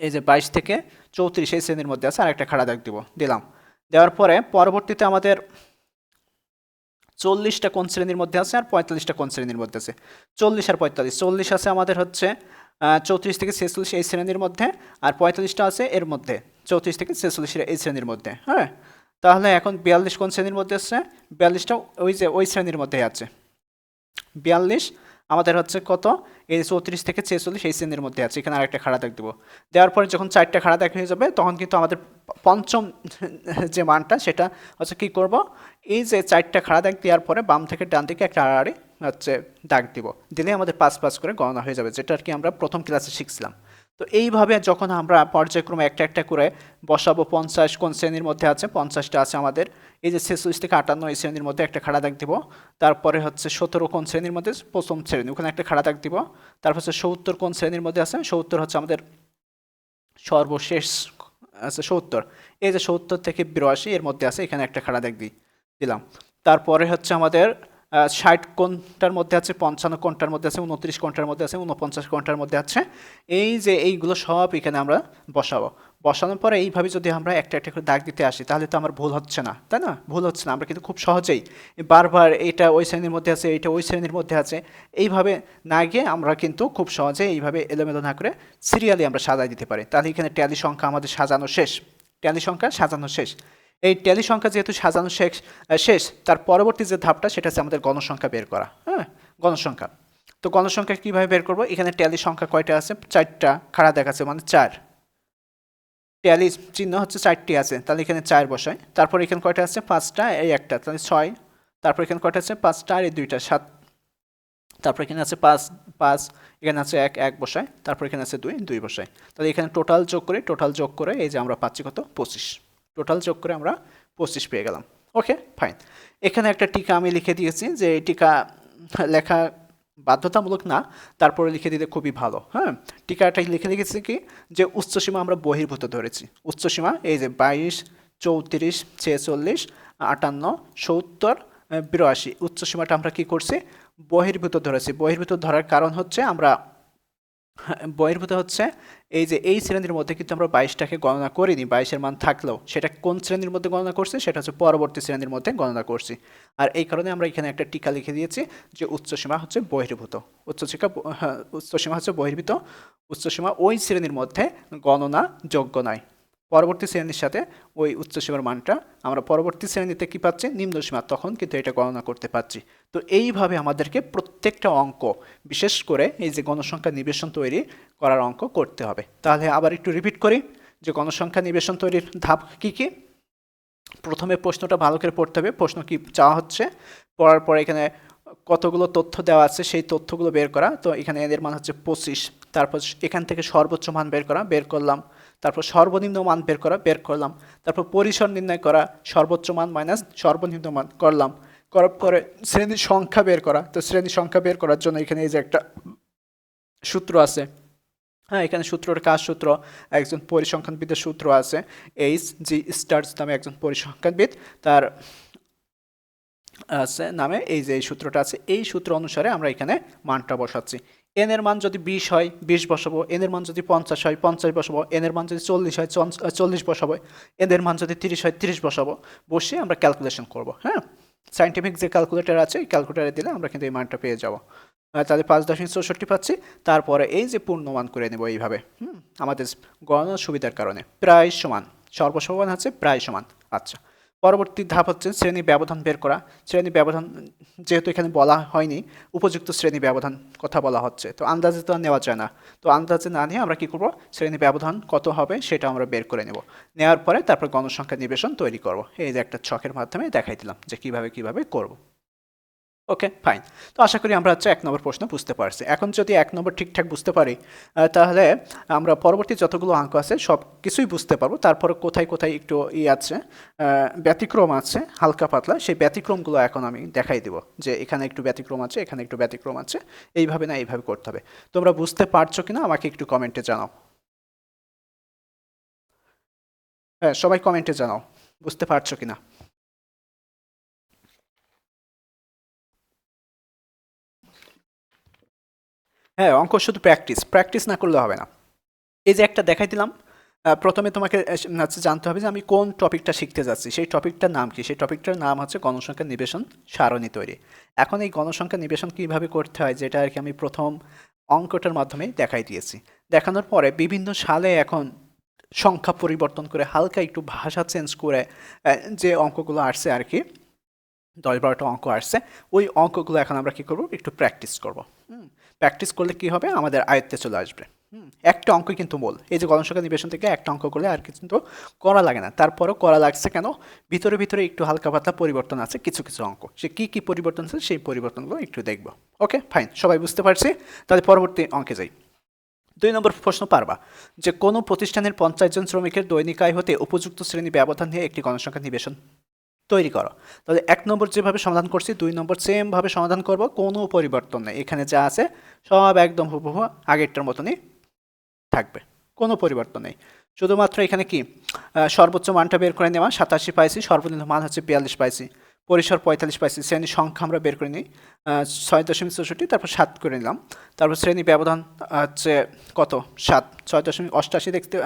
এই যে 22 থেকে 34 এই শ্রেণীর মধ্যে আছে, আর একটা খাড়া দাগ দিব, দিলাম। দেওয়ার পরে পরবর্তীতে আমাদের 40টা কোন শ্রেণীর মধ্যে আছে আর 45টা কোন শ্রেণীর মধ্যে আছে, 40 আর 45। 40 আছে আমাদের হচ্ছে 34 থেকে 46 এই শ্রেণীর মধ্যে, আর 45টা আছে এর মধ্যে 34 থেকে 46 এই শ্রেণীর মধ্যে। হ্যাঁ, তাহলে এখন 42 কোন শ্রেণীর মধ্যে আছে, 42টা ওই যে ওই শ্রেণীর মধ্যেই আছে। 42 আমাদের হচ্ছে কত, এই 34 থেকে 46 এই শ্রেণীর মধ্যে আছে, এখানে আরেকটা খাড়া দাগ দেবো। দেওয়ার পরে যখন 4টা খাড়া দাগ হয়ে যাবে তখন কিন্তু আমাদের পঞ্চম যে মানটা সেটা হচ্ছে কি করব, এই যে 4টা খাড়া দাগ দেওয়ার পরে বাম থেকে ডান দিকে একটা আড়াআড়ি হচ্ছে দাগ দিব, দিলে আমাদের 5 করে গণনা হয়ে যাবে, যেটা আর কি আমরা প্রথম ক্লাসে শিখছিলাম। তো এইভাবে যখন আমরা পর্যায়ক্রমে একটা একটা করে বসাবো, 50 কোন শ্রেণীর মধ্যে আছে, 50টা আছে আমাদের, এই যে 46 থেকে 58 এই শ্রেণীর মধ্যে একটা খাড়া দাগ দিব। তারপরে হচ্ছে 17 কোন শ্রেণীর মধ্যে, প্রথম শ্রেণী, ওখানে একটা খাড়া দাগ দিব। তারপর হচ্ছে 70 কোন শ্রেণীর মধ্যে আছে, 70 হচ্ছে আমাদের সর্বশেষ আছে 70, এই যে 70 থেকে 82 এর মধ্যে আছে, এখানে একটা খাড়া দাগ দিলাম। তারপরে হচ্ছে আমাদের 60 কোনটার মধ্যে আছে, 55 কোনটার মধ্যে আছে, 29 কোনটার মধ্যে আছে, 49 কোনটার মধ্যে আছে, এই যে এইগুলো সব এখানে আমরা বসাবো। বসানোর পরে এইভাবে যদি আমরা একটা একটা করে দাগ দিতে আসি তাহলে তো আমার ভুল হচ্ছে না, তাই না, ভুল হচ্ছে না। আমরা কিন্তু খুব সহজেই বারবার এটা ওই শ্রেণীর মধ্যে আছে, এটা ওই শ্রেণীর মধ্যে আছে, এইভাবে না গিয়ে আমরা কিন্তু খুব সহজে এইভাবে এলোমেলো না করে সিরিয়ালি আমরা সাজাই দিতে পারি। তাহলে এখানে ট্যালি সংখ্যা আমাদের সাজানো শেষ, ট্যালি সংখ্যা সাজানো শেষ। এই ট্যালি সংখ্যা যেহেতু সাজানো শেষ, তার পরবর্তী যে ধাপটা সেটা হচ্ছে আমাদের গণসংখ্যা বের করা। হ্যাঁ, গণসংখ্যা। তো গণসংখ্যা কীভাবে বের করবো, এখানে ট্যালি সংখ্যা কয়টা আছে, 4টা খাড়া দেখাচ্ছে, মানে 4, ট্যালি চিহ্ন হচ্ছে 4টি আছে, তাহলে এখানে 4 বসায়। তারপর এখানে কয়টা আছে, 5টা, এই একটা, তাহলে 6। তারপর এখানে কয়টা আছে, 5টা আর এই 2টা, 7। তারপর এখানে আছে 5, এখানে আছে 1 বসায়। তারপর এখানে আছে 2 বসায়। তাহলে এখানে টোটাল যোগ করে এই যে আমরা পাচ্ছি কত, 25। টোটাল যোগ করে আমরা 25 পেয়ে গেলাম। ওকে, ফাইন। এখানে একটা টিকা আমি লিখে দিয়েছি, যে এই টিকা লেখা বাধ্যতামূলক না, তারপরে লিখে দিতে খুবই ভালো। হ্যাঁ, টিকাটাই লিখে লিখেছি কি, যে উচ্চসীমা আমরা বহির্ভূত ধরেছি। উচ্চসীমা এই যে 22, 34, 46, 58, 70, 82, উচ্চসীমাটা আমরা কি করছি, বহির্ভূত ধরেছি। বহির্ভূত ধরার কারণ হচ্ছে আমরা বহির্ভূত হচ্ছে এই যে এই শ্রেণীর মধ্যে কিন্তু আমরা 22টাকে গণনা করিনি, 22-এর মান থাকলেও সেটা কোন শ্রেণীর মধ্যে গণনা করছি, সেটা হচ্ছে পরবর্তী শ্রেণীর মধ্যে গণনা করছি। আর এই কারণে আমরা এখানে একটা টিকা লিখে দিয়েছি যে উচ্চসীমা হচ্ছে বহির্ভূত, উচ্চসীমা হচ্ছে বহির্ভূত, উচ্চসীমা ওই শ্রেণীর মধ্যে গণনা যোগ্য নয়। পরবর্তী শ্রেণীর সাথে ওই উচ্চসীমার মানটা আমরা পরবর্তী শ্রেণীতে কি পাচ্ছি, নিম্নসীমা, তখন কিন্তু এটা গণনা করতে পারছি। তো এইভাবে আমাদেরকে প্রত্যেকটা অঙ্ক, বিশেষ করে এই যে গণসংখ্যা নিবেশন তৈরি করার অঙ্ক করতে হবে। তাহলে আবার একটু রিপিট করি যে গণসংখ্যা নিবেশন তৈরির ধাপ কি কি। প্রথমে প্রশ্নটা ভালো করে পড়তে হবে, প্রশ্ন কি চাওয়া হচ্ছে, পড়ার পর এখানে কতগুলো তথ্য দেওয়া আছে সেই তথ্যগুলো বের করা। তো এখানে এদের মান হচ্ছে 25, তারপর এখান থেকে সর্বোচ্চ মান বের করা, বের করলাম, তারপর সর্বনিম্ন মান বের করা, বের করলাম, তারপর পরিসর নির্ণয় করা, সর্বোচ্চ মান মাইনাস সর্বনিম্ন মান করলাম, করার পরে শ্রেণীর সংখ্যা বের করা। তো শ্রেণীর সংখ্যা বের করার জন্য এখানে এই যে একটা সূত্র আছে, হ্যাঁ, এখানে সূত্রটা কার সূত্র, একজন পরিসংখ্যানবিদের সূত্র আছে, H.G. স্টার্স নামে একজন পরিসংখ্যানবিদ, তার আছে নামে এই যে এই সূত্রটা আছে, এই সূত্র অনুসারে আমরা এখানে মানটা বসাচ্ছি। এন এর মান যদি 20 হয় 20 বসাবো, এন এর মান যদি 50 হয় 50 বসাবো, এন এর মান যদি 40 হয় 40 বসাবো, এন এর মান যদি 30 হয় 30 বসাবো, বসে আমরা ক্যালকুলেশন করব। হ্যাঁ, সায়েন্টিফিক যে ক্যালকুলেটর আছে এই ক্যালকুলেটারে দিলে আমরা কিন্তু এই মানটা পেয়ে যাব। তাহলে 5.64 পাচ্ছি, তারপরে এই যে পূর্ণমান করে নেব এইভাবে। আমাদের গণনার সুবিধার কারণে প্রায় সমান, সর্বসমান হচ্ছে প্রায় সমান। আচ্ছা, পরবর্তী ধাপ হচ্ছে শ্রেণী ব্যবধান বের করা। শ্রেণী ব্যবধান যেহেতু এখানে বলা হয়নি, উপযুক্ত শ্রেণী ব্যবধান কথা বলা হচ্ছে, তো আন্দাজে তো আর নেওয়া যায় না। তো আন্দাজে না নিয়ে আমরা কি করব, শ্রেণী ব্যবধান কত হবে সেটা আমরা বের করে নেব। নেওয়ার পরে তারপর গণসংখ্যা নিবেশন তৈরি করব। এই যে একটা ছকের মাধ্যমে দেখাই দিলাম যে কিভাবে করব। ওকে, ফাইন। তো আশা করি আমরা হচ্ছে 1 নম্বর প্রশ্ন বুঝতে পারছি। এখন যদি 1 নম্বর ঠিকঠাক বুঝতে পারি, তাহলে আমরা পরবর্তী যতগুলো অঙ্ক আছে সব কিছুই বুঝতে পারবো। তারপরে কোথায় কোথায় একটু আছে, ব্যতিক্রম আছে হালকা পাতলা, সেই ব্যতিক্রমগুলো এখন আমি দেখাই দিব যে এখানে একটু ব্যতিক্রম আছে, এখানে একটু ব্যতিক্রম আছে, এইভাবে না এইভাবে করতে হবে। তোমরা বুঝতে পারছো কিনা আমাকে একটু কমেন্টে জানাও। হ্যাঁ, সবাই কমেন্টে জানাও বুঝতে পারছো কিনা। হ্যাঁ, অঙ্ক শুধু প্র্যাকটিস প্র্যাকটিস না করলে হবে না। এই যে একটা দেখাই দিলাম, প্রথমে তোমাকে হচ্ছে জানতে হবে যে আমি কোন টপিকটা শিখতে যাচ্ছি, সেই টপিকটার নাম কি। সেই টপিকটার নাম হচ্ছে গণসংখ্যা নিবেশন সারণী তৈরি। এখন এই গণসংখ্যা নিবেশন কীভাবে করতে হয়, যেটা আর কি আমি প্রথম অঙ্কটার মাধ্যমে দেখাই দিয়েছি। দেখানোর পরে বিভিন্ন সালে এখন সংখ্যা পরিবর্তন করে হালকা একটু ভাষা চেঞ্জ করে যে অঙ্কগুলো আসছে আর কি, 10-12টা অঙ্ক আসছে, ওই অঙ্কগুলো এখন আমরা কী করব, একটু প্র্যাকটিস করব। প্র্যাকটিস করলে কি হবে, আমাদের আয়ত্তে চলে আসবে। একটা অঙ্ক কিন্তু মূল, এই যে গণসংখ্যা নিবেশন থেকে একটা অঙ্ক করলে আর কিন্তু করা লাগে না। তারপরেও করা লাগছে কেন, ভিতরে ভিতরে একটু হালকা পাতলা পরিবর্তন আছে কিছু কিছু অঙ্ক, সে কী কী পরিবর্তন আছে সেই পরিবর্তনগুলো একটু দেখব। ওকে, ফাইন, সবাই বুঝতে পারছি। তাহলে পরবর্তী অঙ্কে যাই। 2 নম্বর প্রশ্ন পারবা যে কোনো প্রতিষ্ঠানের 50 জন শ্রমিকের দৈনিক আয় হতে উপযুক্ত শ্রেণী ব্যবধান নিয়ে একটি গণসংখ্যা নিবেশন তৈরি করো। তাহলে 1 নম্বর যেভাবে সমাধান করছি 2 নম্বর সেমভাবে সমাধান করব, কোনো পরিবর্তন নেই। এখানে যা আছে সব একদম হুবহু আগেরটার মতনই থাকবে, কোনো পরিবর্তন নেই। শুধুমাত্র এখানে কি সর্বোচ্চ মানটা বের করে নেওয়া, 87 পাইছি, সর্বনিম্ন মান হচ্ছে 42 পাইছি, পরিসর 45 পাইছি, শ্রেণীর সংখ্যা আমরা বের করে নিই 6.64, তারপর 7 করে নিলাম। তারপর শ্রেণী ব্যবধান হচ্ছে কত, 7, 6.88 দেখতে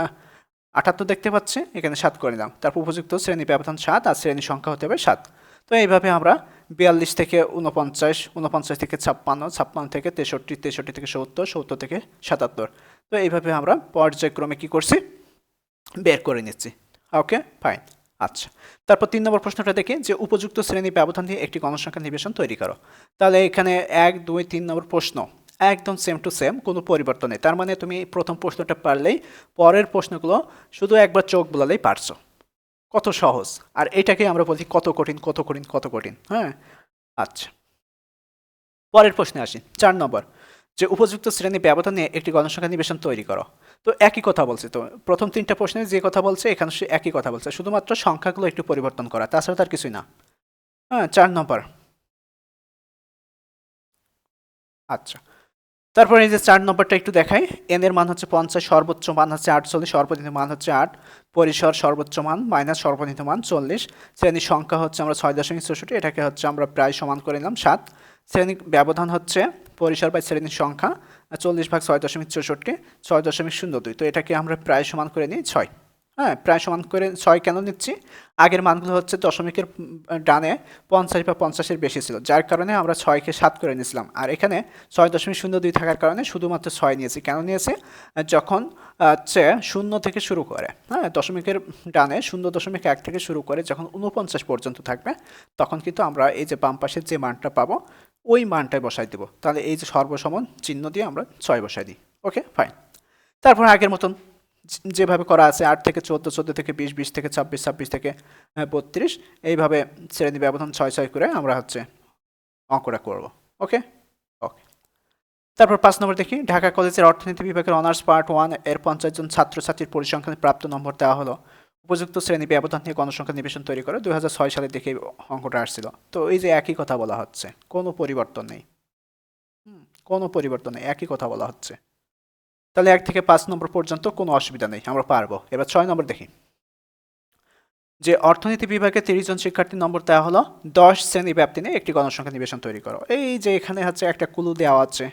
78 দেখতে পাচ্ছে, এখানে 7 করে নিলাম। তারপর উপযুক্ত শ্রেণী ব্যবধান 7 আর শ্রেণী সংখ্যা হতে হবে 7। তো এইভাবে আমরা 42 থেকে 49, 49 থেকে 56, 56 থেকে 63, 63 থেকে 70, 70 থেকে 77। তো এইভাবে আমরা পর্যায়ক্রমে কি করছি, বের করে নিচ্ছি। ওকে, ফাইন। আচ্ছা, তারপর 3 নম্বর প্রশ্নটা দেখি যে উপযুক্ত শ্রেণী ব্যবধান দিয়ে একটি গণসংখ্যা নিবেশন তৈরি করো। তাহলে এখানে 1, 2, 3 নম্বর প্রশ্ন একদম সেম টু সেম, কোনো পরিবর্তন নেই। তার মানে তুমি প্রথম প্রশ্নটা পারলেই পরের প্রশ্নগুলো শুধু একবার চোখ বোলালেই পারছো। কত সহজ, আর এটাকে আমরা বলছি কত কঠিন কত কঠিন কত কঠিন। হ্যাঁ, আচ্ছা, পরের প্রশ্নে আসি। 4 নম্বর যে উপযুক্ত শ্রেণী ব্যবধান নিয়ে একটি গণসংখ্যা নিবেশন তৈরি করো। তো একই কথা বলছে, তো প্রথম 3টা প্রশ্নে যে কথা বলছে এখানে সে একই কথা বলছে, শুধুমাত্র সংখ্যাগুলো একটু পরিবর্তন করা, তাছাড়া তার কিছুই না। হ্যাঁ, 4 নম্বর আচ্ছা, তারপরে এই যে 4 নম্বরটা একটু দেখাই। এন এর মান হচ্ছে 50, সর্বোচ্চ মান হচ্ছে 48, সর্বনিম্ন মান হচ্ছে 8, পরিসর সর্বোচ্চ মান মাইনাস সর্বনিম্ন মান 40, শ্রেণীর সংখ্যা হচ্ছে আমরা 6.64, এটাকে হচ্ছে আমরা প্রায় সমান করে নিলাম 7, শ্রেণীর ব্যবধান হচ্ছে পরিসর বাই শ্রেণীর সংখ্যা 40/6.64, 6.02, তো এটাকে আমরা প্রায় সমান করে নিই 6। হ্যাঁ, প্রায় সমান করে 6 কেন নিচ্ছি? আগের মানগুলো হচ্ছে দশমিকের ডানে 50 বা 50-এর বেশি ছিল, যার কারণে আমরা 6কে 7 করে নিয়েছিলাম। আর এখানে 6.02 থাকার কারণে শুধুমাত্র 6 নিয়েছি। কেন নিয়েছি? যখন হচ্ছে 0 থেকে শুরু করে, হ্যাঁ, দশমিকের ডানে 0.1 থেকে শুরু করে যখন 49 পর্যন্ত থাকবে, তখন কিন্তু আমরা এই যে বাম পাশের যে মানটা পাবো ওই মানটাই বসাই দেবো। তাহলে এই যে সর্বসমান চিহ্ন দিয়ে আমরা 6 বসাই দিই। ওকে, ফাইন। তারপর আগের মতন যেভাবে করা আছে 8 থেকে 14, 14 থেকে 20, 20 থেকে 26, 26 থেকে 32, এইভাবে শ্রেণী ব্যবধান 6 6 করে আমরা হচ্ছে অঙ্কটা করব। ওকে ওকে। তারপর 5 নম্বর দেখি। ঢাকা কলেজের অর্থনীতি বিভাগের অনার্স পার্ট 1 এর 50 জন ছাত্রছাত্রীর পরিসংখ্যানে প্রাপ্ত নম্বর দেওয়া হলো। উপযুক্ত শ্রেণী ব্যবধান নিয়ে গণসংখ্যা নিবেশন তৈরি করে 2006 সালে দেখে অঙ্কটা আসছিল। তো এই যে একই কথা বলা হচ্ছে, কোনো পরিবর্তন নেই। কোনো পরিবর্তন নেই, একই কথা বলা হচ্ছে। তাহলে 1 থেকে 5 নম্বর পর্যন্ত কোনো অসুবিধা নেই, আমরা পারবো। এবার 6 নম্বর দেখি। যে অর্থনীতি বিভাগে 30 জন শিক্ষার্থীর নম্বর দেওয়া হলো, 10 শ্রেণী ব্যাপ্তি নিয়ে একটি গণসংখ্যা নিবেশন তৈরি করো। এই যে এখানে হচ্ছে একটা ক্লু দেওয়া আছে,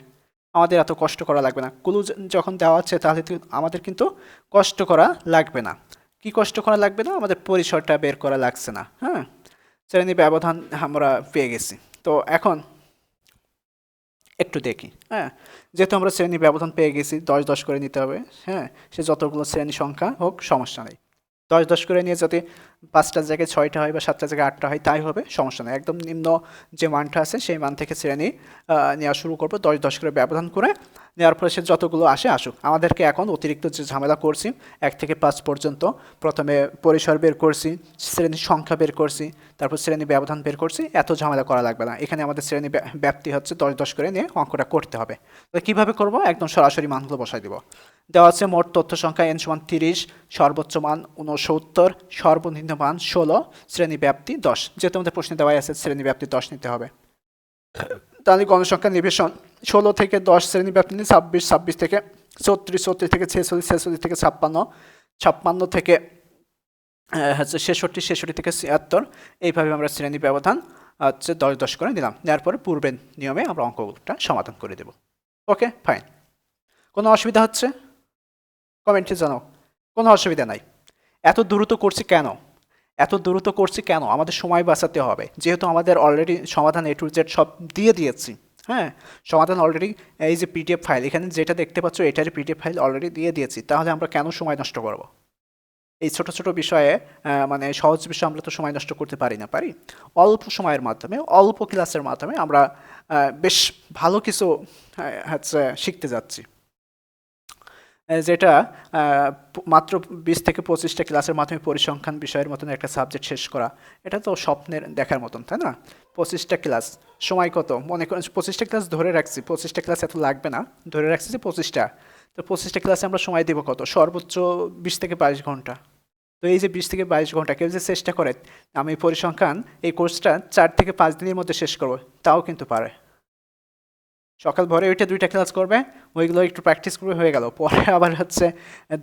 আমাদের এত কষ্ট করা লাগবে না। ক্লু যখন দেওয়া আছে তাহলে আমাদের কিন্তু কষ্ট করা লাগবে না। কি কষ্ট করা লাগবে না? আমাদের পরিসরটা বের করা লাগছে না। হ্যাঁ, শ্রেণী ব্যবধান আমরা পেয়ে গেছি। তো এখন একটু দেখি। হ্যাঁ, যেহেতু আমরা শ্রেণী ব্যবধান পেয়ে গেছি, 10 10 করে নিতে হবে। হ্যাঁ, সে যতগুলো শ্রেণী সংখ্যা হোক সমস্যা নেই। 10 10 করে নিয়ে যদি 5টার জায়গায় 6টা হয় বা 7টার জায়গায় 8টা হয় তাই হবে, সমস্যা নেই। একদম নিম্ন যে মানটা আছে সেই মান থেকে শ্রেণী নেওয়া শুরু করবো, 10 10 করে ব্যবধান করে নেওয়ার পরে সে যতগুলো আসে আসুক। আমাদেরকে এখন অতিরিক্ত যে ঝামেলা করছি 1 থেকে 5 পর্যন্ত, প্রথমে পরিসর বের করছি, শ্রেণীর সংখ্যা বের করছি, তারপর শ্রেণী ব্যবধান বের করছি, এত ঝামেলা করা লাগবে না। এখানে আমাদের শ্রেণী ব্যাপ্তি হচ্ছে 10 10 করে নিয়ে অঙ্কটা করতে হবে। তো কীভাবে করবো? একদম সরাসরি মানগুলো বসাই দেবো। দেওয়া আছে মোট তথ্য সংখ্যা n সমান 30, সর্বোচ্চ মান 69, সর্বনিম্ন মান 16, শ্রেণী ব্যাপ্তি 10। যেহেতু আমাদের প্রশ্নে দেওয়াই আছে শ্রেণী ব্যাপ্তি 10 নিতে হবে, তাহলে গণসংখ্যা নিবেশন 16 থেকে 10 শ্রেণী ব্যাপ্তি নিয়ে 26, 26 থেকে 34, 34 থেকে 46, 46 থেকে 56, 56 থেকে হচ্ছে 66, 66 থেকে 76, এইভাবে আমরা শ্রেণী ব্যবধান হচ্ছে 10 10 করে নিলাম। নেওয়ার পরে পূর্বের নিয়মে আমরা অঙ্কটা সমাধান করে দেব। ওকে, ফাইন। কোনো অসুবিধা হচ্ছে? কমেন্টে জানাও। কোনো অসুবিধা নাই। এত দ্রুত করছি কেন? এত দ্রুত করছি কেন? আমাদের সময় বাঁচাতে হবে। যেহেতু আমাদের অলরেডি সমাধান A to Z সব দিয়ে দিয়েছি। হ্যাঁ, সমাধান অলরেডি এই যে পিডিএফ ফাইল, এখানে যেটা দেখতে পাচ্ছ এটারই পিডিএফ ফাইল অলরেডি দিয়ে দিয়েছি। তাহলে আমরা কেন সময় নষ্ট করব? এই ছোট ছোট বিষয়ে মানে সহজ বিষয়ে আমরা তো সময় নষ্ট করতে পারি না, পারি? অল্প সময়ের মাধ্যমে, অল্প ক্লাসের মাধ্যমে আমরা বেশ ভালো কিছু হচ্ছে শিখতে যাচ্ছি। যেটা মাত্র 20 থেকে 25টা ক্লাসের মাধ্যমে পরিসংখ্যান বিষয়ের মতন একটা সাবজেক্ট শেষ করা, এটা তো স্বপ্নের দেখার মতন, তাই না? 25টা ক্লাস, সময় কত? মনে করেন 25টা ক্লাস ধরে রাখছি, 25টা ক্লাস এত লাগবে না, ধরে রাখছি যে 25টা। তো 25টা ক্লাসে আমরা সময় দেবো কত? সর্বোচ্চ 20 থেকে 22 ঘন্টা। তো এই যে 20 থেকে 22 ঘন্টা কেউ যে চেষ্টা করে আমি পরিসংখ্যান এই কোর্সটা 4 থেকে 5 দিনের মধ্যে শেষ করবো, তাও কিন্তু পারে। সকাল ভোরে উঠে 2টা ক্লাস করবে, ওইগুলো একটু প্র্যাকটিস করবে, হয়ে গেল। পরে আবার হচ্ছে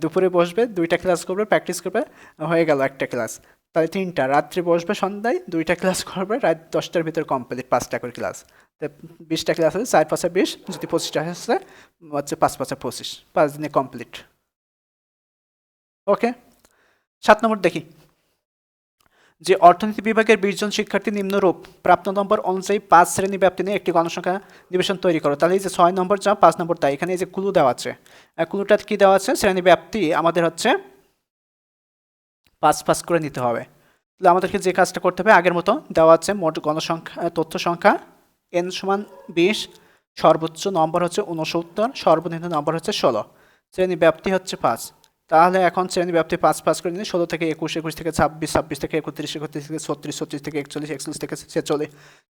দুপুরে বসবে, 2টা ক্লাস করবে, প্র্যাকটিস করবে, হয়ে গেল একটা ক্লাস। তাহলে 3টা। রাত্রে বসবে সন্ধ্যায়, 2টা ক্লাস করবে, রাত 10টার ভিতরে কমপ্লিট 5টা করে ক্লাস। তো 20টা ক্লাস আছে, 4 5 20, যদি 25টা হচ্ছে 5 5 25, 5 দিনে কমপ্লিট। ওকে, 7 নম্বর দেখি। যে অর্থনীতি বিভাগের 20 জন শিক্ষার্থী নিম্নরূপ, প্রাপ্ত নম্বর অনুযায়ী 5 শ্রেণী ব্যাপ্তি নিয়ে একটি গণসংখ্যা নিবেশন তৈরি করো। তাহলে এই যে 6 নম্বর যা, 5 নম্বর তাই, এখানে এই যে ক্লু দেওয়া আছে, ক্লুটা কি দেওয়া আছে? শ্রেণী ব্যাপ্তি আমাদের হচ্ছে 5 5 করে নিতে হবে। তাহলে আমাদেরকে যে কাজটা করতে হবে আগের মতো দেওয়া আছে মোট গণসংখ্যা তথ্য সংখ্যা n সমান 20, সর্বোচ্চ নম্বর হচ্ছে 69, সর্বনিম্ন নম্বর হচ্ছে 16, শ্রেণী ব্যাপ্তি হচ্ছে 5। তাহলে এখন শ্রেণী ব্যাপ্তি 5 5 করে নিলে 16 থেকে 21, 21 থেকে 26, 26 থেকে 31, 31 থেকে 36, 36 থেকে 41, 41 থেকে 46,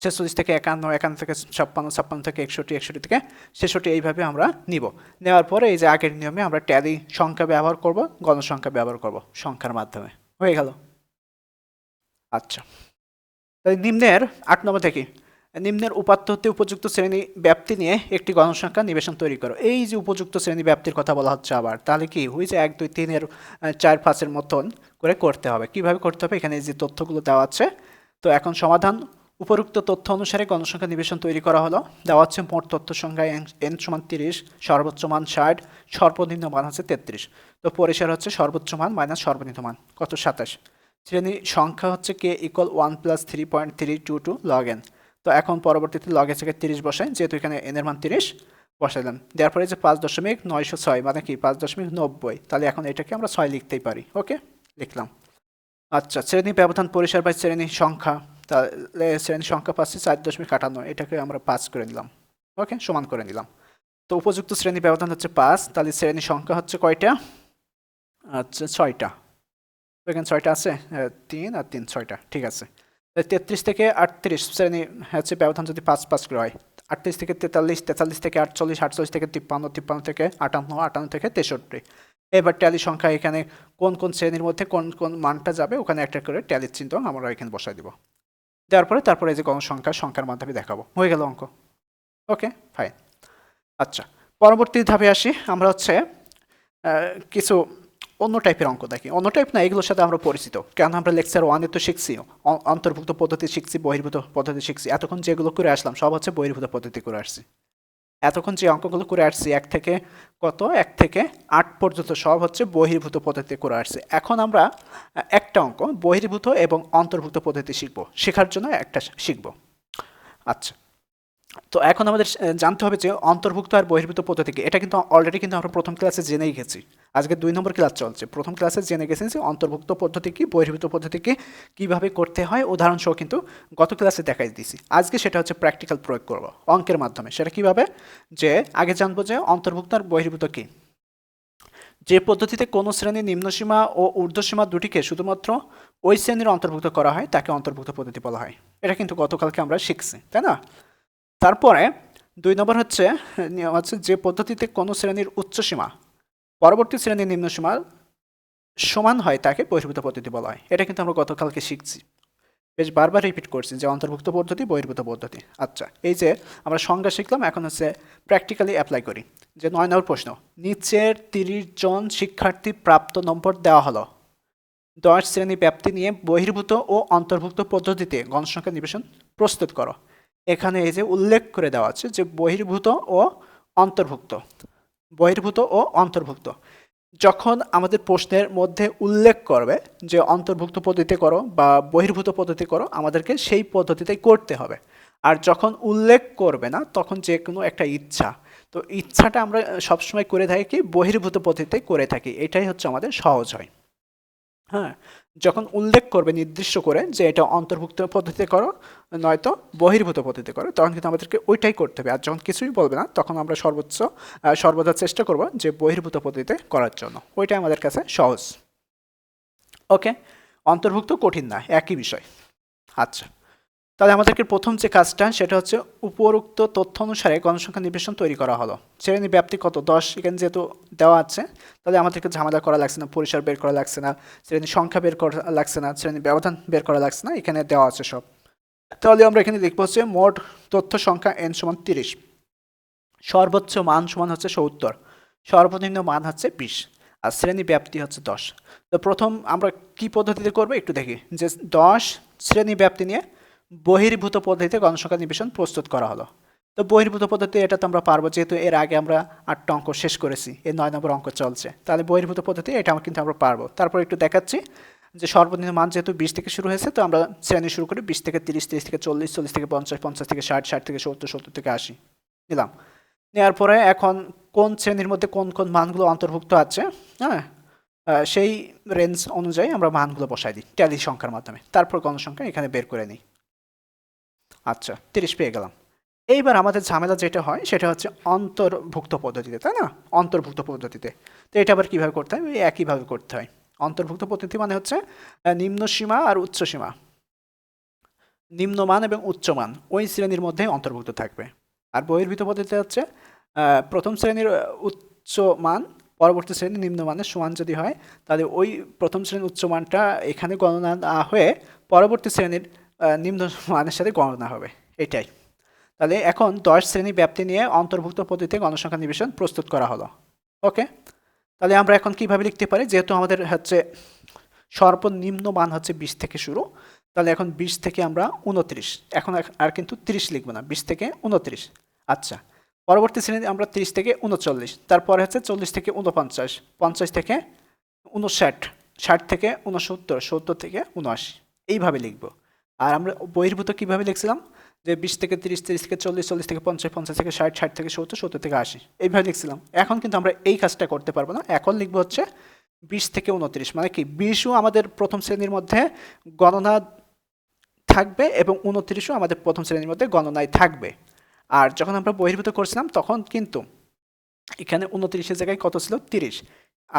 46 থেকে 51, 51 থেকে 56, 56 থেকে 61, 61 থেকে 66, এইভাবে আমরা নিব। নেওয়ার পরে এই যে আগের নিয়মে আমরা ট্যালি সংখ্যা ব্যবহার করব, গণসংখ্যা ব্যবহার করব সংখ্যার মাধ্যমে। হয়ে গেল। আচ্ছা, তাই নিম্নের 8 নম্বর থেকে নিম্নের উপাত্ত হতে উপযুক্ত শ্রেণী ব্যাপ্তি নিয়ে একটি গণসংখ্যা নিবেশন তৈরি করো। এই যে উপযুক্ত শ্রেণী ব্যাপ্তির কথা বলা হচ্ছে আবার, তাহলে কি ওই যে 1 2 3 এর 4 5 এর মতন করে করতে হবে। কিভাবে করতে হবে? এখানে যে তথ্যগুলো দেওয়া আছে, তো এখন সমাধান। উপরোক্ত তথ্য অনুসারে গণসংখ্যা নিবেশন তৈরি করা হলো। দেওয়া হচ্ছে মোট তথ্য সংখ্যা n সমান 30, সর্বোচ্চ মান 60, সর্বনিম্ন মান হচ্ছে 33। তো পরিসর হচ্ছে সর্বোচ্চ মান মাইনাস সর্বনিম্ন মান কত? 27। শ্রেণী সংখ্যা হচ্ছে k = 1 + 3.322 log n। তো এখন পরবর্তীতে লগ এর জায়গায় 30 বসাই, যেহেতু এখানে n এর মান 30 বসাইলাম। দেওয়ার পরে যে 5.906 মানে কি 5.90, তাহলে এখন এটাকে আমরা 6 লিখতেই পারি। ওকে, লিখলাম। আচ্ছা, শ্রেণী ব্যবধান পরিসর বাই শ্রেণী সংখ্যা, তাহলে শ্রেণী সংখ্যা পাচ্ছি 4.58, এটাকে আমরা 5 করে নিলাম। ওকে, সমান করে নিলাম। তো উপযুক্ত শ্রেণী ব্যবধান হচ্ছে 5, তাহলে শ্রেণী সংখ্যা হচ্ছে কয়টা? আচ্ছা 6টা। এখানে 6টা আছে, 3 আর 3 6টা, ঠিক আছে। 33 থেকে 38 শ্রেণী হচ্ছে ব্যবধান যদি 5 5 করে হয়। 38 থেকে 43, 43 থেকে 48, 48 থেকে 53, 53 থেকে 58, 58 থেকে 63। এবার ট্যালি সংখ্যা এখানে কোন কোন শ্রেণীর মধ্যে কোন কোন মানটা যাবে ওখানে একটা করে ট্যালির চিহ্ন আমরা এখানে বসাই দিব। দেওয়ার পরে তারপরে এই যে সংখ্যার মাধ্যমে দেখাবো। হয়ে গেল অঙ্ক। ওকে, ফাইন। আচ্ছা, পরবর্তী ধাপে আসি। আমরা হচ্ছে কিছু অন্য টাইপের অঙ্ক দেখি। অন্য টাইপ না, এগুলোর সাথে আমরা পরিচিত, কেন আমরা লেকচার 1-এ তো শিখছি, অন্তর্ভুক্ত পদ্ধতি শিখছি, বহির্ভূত পদ্ধতি শিখছি। এতক্ষণ যেগুলো করে আসলাম সব হচ্ছে বহির্ভূত পদ্ধতি করে আসছি। এতক্ষণ যে অঙ্কগুলো করে আসছি 1 থেকে 8 পর্যন্ত সব হচ্ছে বহির্ভূত পদ্ধতি করে আসছি। এখন আমরা একটা অঙ্ক বহির্ভূত এবং অন্তর্ভুক্ত পদ্ধতি শিখবো, শেখার জন্য একটা শিখবো। আচ্ছা, তো এখন আমাদের জানতে হবে যে অন্তর্ভুক্ত আর বহির্ভূত পদ্ধতি কি। এটা কিন্তু অলরেডি কিন্তু আমরা প্রথম ক্লাসে জেনেই গেছি। আজকে 2 নম্বর ক্লাস চলছে। প্রথম ক্লাসে জেনে গেছেন যে অন্তর্ভুক্ত পদ্ধতি কি, বহির্ভূত পদ্ধতি কি, কীভাবে করতে হয় উদাহরণ সহ কিন্তু গত ক্লাসে দেখাই দিয়েছি। আজকে সেটা হচ্ছে প্র্যাকটিক্যাল প্রয়োগ করব অঙ্কের মাধ্যমে। সেটা কিভাবে? যে আগে জানবো যে অন্তর্ভুক্ত আর বহির্ভূত কি। যে পদ্ধতিতে কোনো শ্রেণীর নিম্নসীমা ও ঊর্ধ্বসীমা দুটিকে শুধুমাত্র ওই শ্রেণীর অন্তর্ভুক্ত করা হয় তাকে অন্তর্ভুক্ত পদ্ধতি বলা হয়। এটা কিন্তু গতকালকে আমরা শিখছি, তাই না? তারপরে 2 নম্বর হচ্ছে নিয়ম হচ্ছে যে পদ্ধতিতে কোনো শ্রেণীর উচ্চসীমা পরবর্তী শ্রেণীর নিম্নসীমা সমান হয় তাকে বহির্ভূত পদ্ধতি বলা হয়। এটা কিন্তু আমরা গতকালকে শিখছি, বেশ বারবার রিপিট করছি যে অন্তর্ভুক্ত পদ্ধতি, বহির্ভূত পদ্ধতি। আচ্ছা, এই যে আমরা সংজ্ঞা শিখলাম, এখন হচ্ছে প্র্যাকটিক্যালি অ্যাপ্লাই করি। যে 9 নম্বর প্রশ্ন, নিচের 30 জন শিক্ষার্থী প্রাপ্ত নম্বর দেওয়া হলো। 10 শ্রেণী ব্যাপ্তি নিয়ে বহির্ভূত ও অন্তর্ভুক্ত পদ্ধতিতে গণসংখ্যা নিবেশন প্রস্তুত করো। এখানে এই যে উল্লেখ করে দেওয়া আছে যে বহির্ভূত ও অন্তর্ভুক্ত, বহির্ভূত ও অন্তর্ভুক্ত। যখন আমাদের প্রশ্নের মধ্যে উল্লেখ করবে যে অন্তর্ভুক্ত পদ্ধতিতে করো বা বহির্ভূত পদ্ধতি করো, আমাদেরকে সেই পদ্ধতিতেই করতে হবে। আর যখন উল্লেখ করবে না তখন যে কোনো একটা ইচ্ছা, তো ইচ্ছাটা আমরা সবসময় করে থাকি কি বহির্ভূত পদ্ধতিতে করে থাকি, এটাই হচ্ছে আমাদের সহজ হয়। হ্যাঁ, যখন উল্লেখ করবে নির্দিষ্ট করে যে এটা অন্তর্ভুক্ত পদ্ধতিতে করো নয়তো বহির্ভূত পদ্ধতিতে করো, তখন কিন্তু আমাদেরকে ওইটাই করতে হবে। আর যখন কিছুই বলবে না তখন আমরা সর্বদা চেষ্টা করব যে বহির্ভূত পদ্ধতিতে করার জন্য, ওইটাই আমাদের কাছে সহজ। ওকে, অন্তর্ভুক্ত কঠিন না, একই বিষয়। আচ্ছা, তাহলে আমাদেরকে প্রথম যে কাজটা সেটা হচ্ছে উপরোক্ত তথ্য অনুসারে গণসংখ্যা নিবেশন তৈরি করা হলো। শ্রেণী ব্যাপ্তি কত? 10, এখানে যেহেতু দেওয়া আছে তাহলে আমাদেরকে ঝামেলা করা লাগছে না, পরিসর বের করা লাগছে না, শ্রেণী সংখ্যা বের করা লাগছে না, শ্রেণী ব্যবধান বের করা লাগছে না, এখানে দেওয়া আছে সব। তাহলে আমরা এখানে লিখবো হচ্ছে মোট তথ্য সংখ্যা n সমান 30, সর্বোচ্চ মান সমান হচ্ছে 70, সর্বনিম্ন মান হচ্ছে 20, আর শ্রেণী ব্যাপ্তি হচ্ছে 10। তো প্রথম আমরা কি পদ্ধতিতে করবো একটু দেখি। যে 10 শ্রেণী ব্যাপ্তি নিয়ে বহির্ভূত পদ্ধতিতে গণসংখ্যা নিবেশন প্রস্তুত করা হলো। তো বহির্ভূত পদ্ধতি এটা তো আমরা পারবো, যেহেতু এর আগে আমরা 8টা অঙ্ক শেষ করেছি, এর 9 নম্বর অঙ্ক চলছে, তাহলে বহির্ভূত পদ্ধতি এটা কিন্তু আমরা পারবো। তারপর একটু দেখাচ্ছি যে সর্বনিম্ন মান যেহেতু 20 থেকে শুরু হয়েছে, তো আমরা শ্রেণী শুরু করি 20 থেকে 30, 30 থেকে 40, 40 থেকে 50, 50 থেকে 60, 60 থেকে 70, 70 থেকে 80 নিলাম। নেওয়ার পরে এখন কোন শ্রেণীর মধ্যে কোন কোন মানগুলো অন্তর্ভুক্ত আছে, হ্যাঁ, সেই রেঞ্জ অনুযায়ী আমরা মানগুলো বসাই দিই ট্যালি সংখ্যার মাধ্যমে। তারপর গণসংখ্যা এখানে বের করে নিই। আচ্ছা, 30 পেয়ে গেলাম। এইবার আমাদের ঝামেলা যেটা হয় সেটা হচ্ছে অন্তর্ভুক্ত পদ্ধতিতে, তাই না? অন্তর্ভুক্ত পদ্ধতিতে তো এটা আবার কীভাবে করতে হয়? ওই একইভাবে করতে হয়। অন্তর্ভুক্ত পদ্ধতি মানে হচ্ছে নিম্ন সীমা আর উচ্চ সীমা, নিম্নমান এবং উচ্চমান ওই শ্রেণীর মধ্যে অন্তর্ভুক্ত থাকবে। আর বহির্ভূত পদ্ধতি হচ্ছে প্রথম শ্রেণীর উচ্চ মান পরবর্তী শ্রেণীর নিম্নমানের সমান যদি হয়, তাহলে ওই প্রথম শ্রেণীর উচ্চমানটা এখানে গণনা না হয়ে পরবর্তী শ্রেণীর নিম্ন মানের সাথে গণনা হবে, এটাই। তাহলে এখন 10 শ্রেণী ব্যাপ্তি নিয়ে অন্তর্ভুক্ত পদ্ধতিতে গণসংখ্যা নিবেশন প্রস্তুত করা হলো। ওকে, তাহলে আমরা এখন কিভাবে লিখতে পারি, যেহেতু আমাদের হচ্ছে সর্বনিম্ন মান হচ্ছে 20 থেকে শুরু, তাহলে এখন 20 থেকে আমরা 29, এখন আর কিন্তু 30 লিখবো না, 20 থেকে 29। আচ্ছা, পরবর্তী শ্রেণীতে আমরা 30 থেকে 39, তারপরে হচ্ছে 40 থেকে 49, 50 থেকে 59, 60 থেকে 69, 70 থেকে 79, এইভাবে লিখবো। আর আমরা বহির্ভূত কিভাবে লিখছিলাম, যে 20 থেকে 30, 30 থেকে 40, 40 থেকে 50, 50 থেকে 60, 60 থেকে 70, 70 থেকে 80, এইভাবে লিখছিলাম। এখন কিন্তু আমরা এই কাজটা করতে পারবো না, এখন লিখবো হচ্ছে 20 থেকে 29, মানে কি 20ও আমাদের প্রথম শ্রেণীর মধ্যে গণনা থাকবে এবং 29ও আমাদের প্রথম শ্রেণীর মধ্যে গণনায় থাকবে। আর যখন আমরা বহির্ভূত করছিলাম তখন কিন্তু এখানে 29-এর জায়গায় কত ছিল, 30,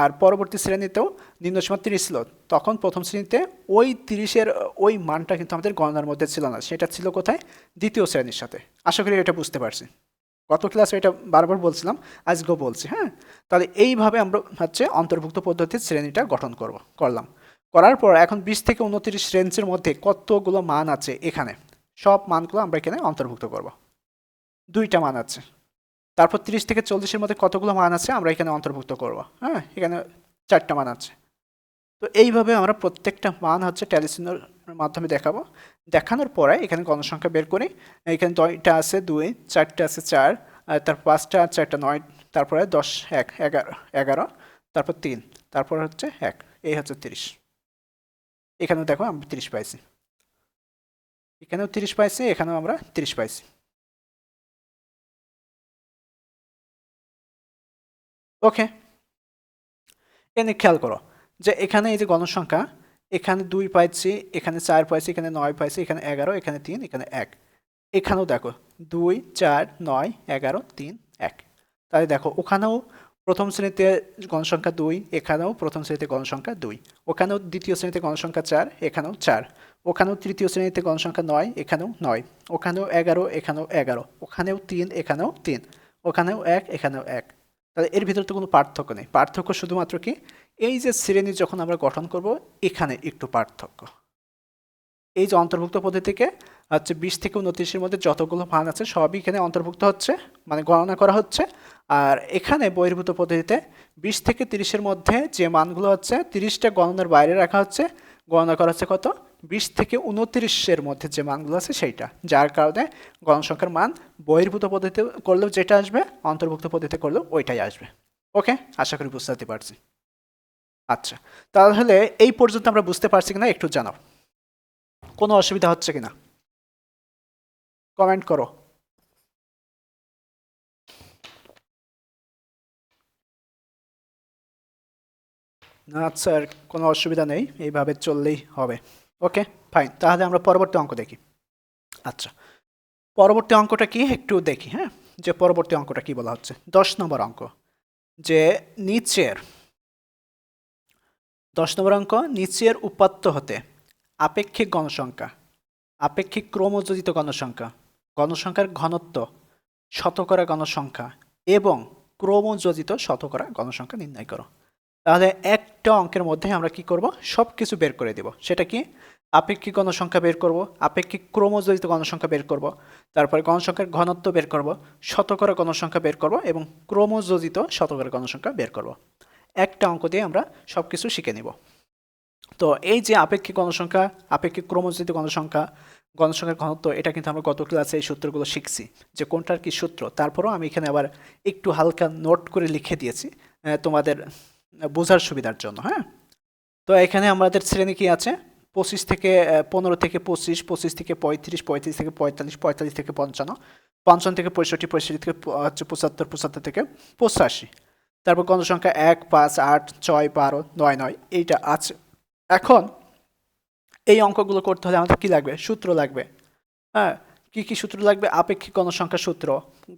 আর পরবর্তী শ্রেণীতেও নিম্নসীমা 30 ছিল, তখন প্রথম শ্রেণীতে ওই 30-এর ওই মানটা কিন্তু আমাদের গণনার মধ্যে ছিল না, সেটা ছিল কোথায়, দ্বিতীয় শ্রেণীর সাথে। আশা করি এটা বুঝতে পারছি, গত ক্লাসে এটা বারবার বলছিলাম, আজকেও বলছি। হ্যাঁ, তাহলে এইভাবে আমরা হচ্ছে অন্তর্ভুক্ত পদ্ধতির শ্রেণীটা গঠন করলাম। করার পর এখন 20 থেকে 29 রেঞ্জের মধ্যে কতগুলো মান আছে, এখানে সব মানগুলো আমরা এখানে অন্তর্ভুক্ত করব। 2টা মান আছে। তারপর 30 থেকে 40-এর মধ্যে কতগুলো মান আছে আমরা এখানে অন্তর্ভুক্ত করব। হ্যাঁ, এখানে 4টা মান আছে। তো এইভাবে আমরা প্রত্যেকটা মান হচ্ছে ট্যালিসিনের মাধ্যমে দেখাবো। দেখানোর পরে এখানে গণসংখ্যা বের করি। এখানে 2টা আছে 2, 4টা আছে 4, তারপর 5টা আর 4টা 9, তারপরে 10, 1, 11, তারপর 3, তারপর হচ্ছে 1, এই হচ্ছে 30। এখানেও দেখো আমরা 30 পাইছি, এখানেও 30 পাইছি, এখানেও আমরা 30 পাইছি। ওকে, এখানে খেয়াল করো যে এখানে এই যে গণসংখ্যা, এখানে 2 পাইছি, এখানে 4 পাইছি, এখানে 9 পাইছি, এখানে 11, এখানে 3, এখানে 1। এখানেও দেখো 2, 4, 9, 11, 3, 1। তাহলে দেখো ওখানেও প্রথম শ্রেণীতে গণসংখ্যা 2, এখানেও প্রথম শ্রেণীতে গণসংখ্যা 2, ওখানেও দ্বিতীয় শ্রেণীতে গণসংখ্যা 4, এখানেও 4, ওখানেও তৃতীয় শ্রেণীতে গণসংখ্যা 9, এখানেও 9, ওখানেও 11, এখানেও 11, ওখানেও 3, এখানেও 3, ওখানেও 1, এখানেও 1। তাহলে এর ভিতরে তো কোনো পার্থক্য নেই, পার্থক্য শুধুমাত্র কি এই যে শ্রেণী যখন আমরা গঠন করব এখানে একটু পার্থক্য। এই যে অন্তর্ভুক্ত পদ্ধতি থেকে হচ্ছে 20 থেকে 29-এর মধ্যে যতগুলো মান আছে সবই এখানে অন্তর্ভুক্ত হচ্ছে, মানে গণনা করা হচ্ছে। আর এখানে বহির্ভূত পদ্ধতিতে 20 থেকে 30-এর মধ্যে যে মানগুলো হচ্ছে 30টা গণনার বাইরে রাখা হচ্ছে, গণনা করা হচ্ছে কত, 20 থেকে 29-এর মধ্যে যে মানগুলো আছে সেইটা, যার কারণে গণসংখ্যার মান বহির্ভূত পদ্ধতিতে করলেও যেটা আসবে, অন্তর্ভুক্ত পদ্ধতিতে করলেও ওইটাই আসবে। ওকে, আশা করি বুঝতে পারছি। আচ্ছা, তাহলে এই পর্যন্ত আমরা বুঝতে পারছি কিনা একটু জানাও, কোনো অসুবিধা হচ্ছে কিনা কমেন্ট করো। আচ্ছা, আর কোনো অসুবিধা নেই, এইভাবে চললেই হবে। ওকে ফাইন, তাহলে আমরা পরবর্তী অঙ্ক দেখি। আচ্ছা, পরবর্তী অঙ্কটা কি একটু দেখি। হ্যাঁ, যে পরবর্তী অঙ্কটা কি বলা হচ্ছে, 10 নম্বর অঙ্ক, যে নিচের 10 নম্বর অঙ্ক, নিচের উপাত্ত হতে আপেক্ষিক গণসংখ্যা, আপেক্ষিক ক্রমযোজিত গণসংখ্যা, গণসংখ্যার ঘনত্ব, শতকরা গণসংখ্যা এবং ক্রমযোজিত শতকরা গণসংখ্যা নির্ণয় করো। তাহলে একটা অঙ্কের মধ্যে আমরা কি করব, সব কিছু বের করে দেব। সেটা কি, আপেক্ষিক গণসংখ্যা বের করব, আপেক্ষিক ক্রমযোজিত গণসংখ্যা বের করব, তারপরে গণসংখ্যার ঘনত্ব বের করব, শতকরা গণসংখ্যা বের করব এবং ক্রমযোজিত শতকরা গণসংখ্যা বের করব। একটা অঙ্ক দিয়ে আমরা সব কিছু শিখে নিব। তো এই যে আপেক্ষিক গণসংখ্যা, আপেক্ষিক ক্রমযোজিত গণসংখ্যা, গণসংখ্যার ঘনত্ব, এটা কিন্তু আমরা গত ক্লাসে এই সূত্রগুলো শিখছি যে কোনটার কি সূত্র। তারপরেও আমি এখানে আবার একটু হালকা নোট করে লিখে দিয়েছি তোমাদের বোঝার সুবিধার জন্য। হ্যাঁ, তো এখানে আমাদের শ্রেণী কি আছে, 25 থেকে 15 থেকে 25, 25 থেকে 35, 35 থেকে 45, 45 থেকে 55, 55 থেকে 65, 65 থেকে হচ্ছে 75, 75 থেকে 85। তারপর গণসংখ্যা 1, 5, 8, 6, 12, 9, 9 এইটা আছে। এখন এই অঙ্কগুলো করতে হলে আমাদের কি লাগবে, সূত্র লাগবে। হ্যাঁ, কি কি সূত্র লাগবে, আপেক্ষিক গণসংখ্যা সূত্র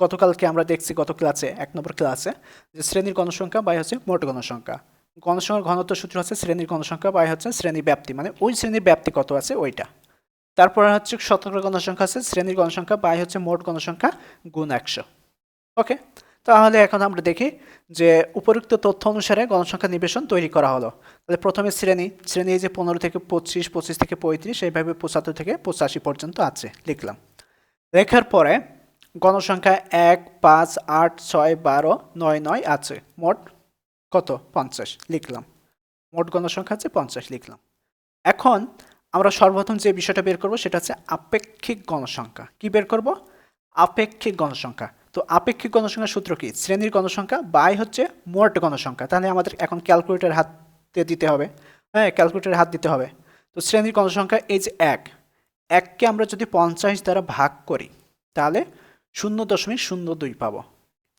গতকালকে আমরা দেখছি, গত ক্লাসে 1 নম্বর ক্লাসে, যে শ্রেণীর গণসংখ্যা বাই হচ্ছে মোট গণসংখ্যা, গণসংখ্যার ঘনত্ব সূত্র হচ্ছে শ্রেণীর গণসংখ্যা বাই হচ্ছে শ্রেণীর ব্যাপ্তি, মানে ওই শ্রেণীর ব্যাপ্তি কত আছে ওইটা। তারপরে হচ্ছে শতকরা গণসংখ্যা আছে শ্রেণীর গণসংখ্যা বাই হচ্ছে মোট গণসংখ্যা গুণ 100। ওকে, তাহলে এখন আমরা দেখি যে উপরোক্ত তথ্য অনুসারে গণসংখ্যা নিবেশন তৈরি করা হলো। তাহলে প্রথমে শ্রেণী যে 15 থেকে 25, 25 থেকে 35, এইভাবে 75 থেকে 85 পর্যন্ত আছে লিখলাম। লেখার পরে গণসংখ্যা 1, 5, 8, 6, 12, 9, 9 আছে, মোট কত? 50 লিখলাম। মোট গণসংখ্যা আছে 50 লিখলাম। এখন আমরা সর্বপ্রথম যে বিষয়টা বের করব সেটা হচ্ছে আপেক্ষিক গণসংখ্যা। কি বের করব? আপেক্ষিক গণসংখ্যা। তো আপেক্ষিক গণসংখ্যার সূত্র কি? শ্রেণীর গণসংখ্যা বাই হচ্ছে মোট গণসংখ্যা। তাহলে আমাদের এখন ক্যালকুলেটর হাতে দিতে হবে। হ্যাঁ, ক্যালকুলেটর হাত দিতে হবে। তো শ্রেণীর গণসংখ্যা এই যে 1, 1কে আমরা যদি 50 দ্বারা ভাগ করি তাহলে 0.02 পাবো।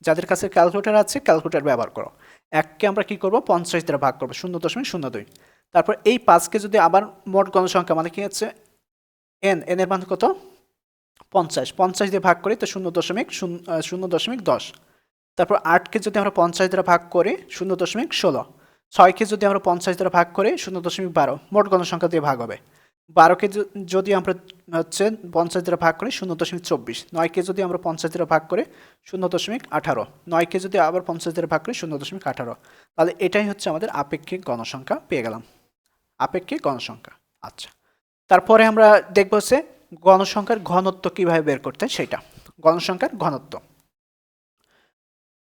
যাদের কাছে ক্যালকুলেটর আছে ক্যালকুলেটর ব্যবহার করো। 1কে আমরা কি করব? 50 দ্বারা ভাগ করবো, 0.02। তারপর এই 5কে যদি আবার মোট গণসংখ্যা মানে কি হচ্ছে এন এর মান কত? 50, 50 দিয়ে ভাগ করি তো 0.10। তারপর 8কে যদি আমরা 50 দ্বারা ভাগ করি 0.16। 6কে যদি আমরা 50 দ্বারা ভাগ করি 0.12, মোট গণসংখ্যা দিয়ে ভাগ হবে। 12কে যদি আমরা হচ্ছে 50 দ্বারা ভাগ করি 0.24। 9কে যদি আমরা 50 দ্বারা ভাগ করি 0.18। 9কে যদি আবার 50 দ্বারা ভাগ করি 0.18। তাহলে এটাই হচ্ছে আমাদের আপেক্ষিক গণসংখ্যা, পেয়ে গেলাম আপেক্ষিক গণসংখ্যা। আচ্ছা, তারপরে আমরা দেখব হচ্ছে গণসংখ্যার ঘনত্ব কিভাবে বের করতে হয় সেটা। গণসংখ্যার ঘনত্ব,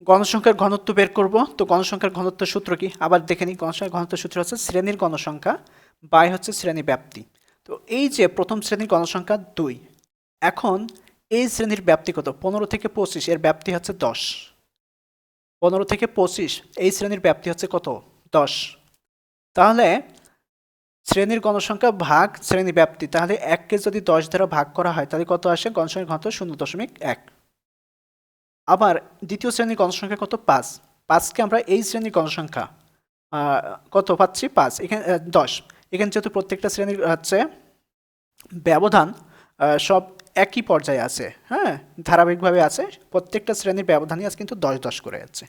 গণসংখ্যার ঘনত্ব বের করব। তো গণসংখ্যার ঘনত্ব সূত্র কি আবার দেখে নিই। গণসংখ্যার ঘনত্ব সূত্র হচ্ছে শ্রেণীর গণসংখ্যা বাই হচ্ছে শ্রেণী ব্যাপ্তি। তো এই যে প্রথম শ্রেণীর গণসংখ্যা 2, এখন এই শ্রেণীর ব্যাপ্তি কত? 15 থেকে 25, এর ব্যাপ্তি হচ্ছে 10। 15 থেকে 25 এই শ্রেণীর ব্যাপ্তি হচ্ছে কত? 10। তাহলে শ্রেণীর গণসংখ্যা ভাগ শ্রেণী ব্যাপ্তি, তাহলে 1কে যদি 10 দ্বারা ভাগ করা হয় তাহলে কত আসে? গণসংখ্যার ঘনত্ব 0.1। আবার দ্বিতীয় শ্রেণীর গণসংখ্যা কত? 5। 5কে আমরা এই শ্রেণীর গণসংখ্যা কত পাচ্ছি? 5, এখানে 10। এখানে যেহেতু প্রত্যেকটা শ্রেণীর হচ্ছে ব্যবধান সব একই পর্যায়ে আছে, হ্যাঁ, ধারাবাহিকভাবে আছে, প্রত্যেকটা শ্রেণীর ব্যবধানই আজ কিন্তু 10 করে যাচ্ছে।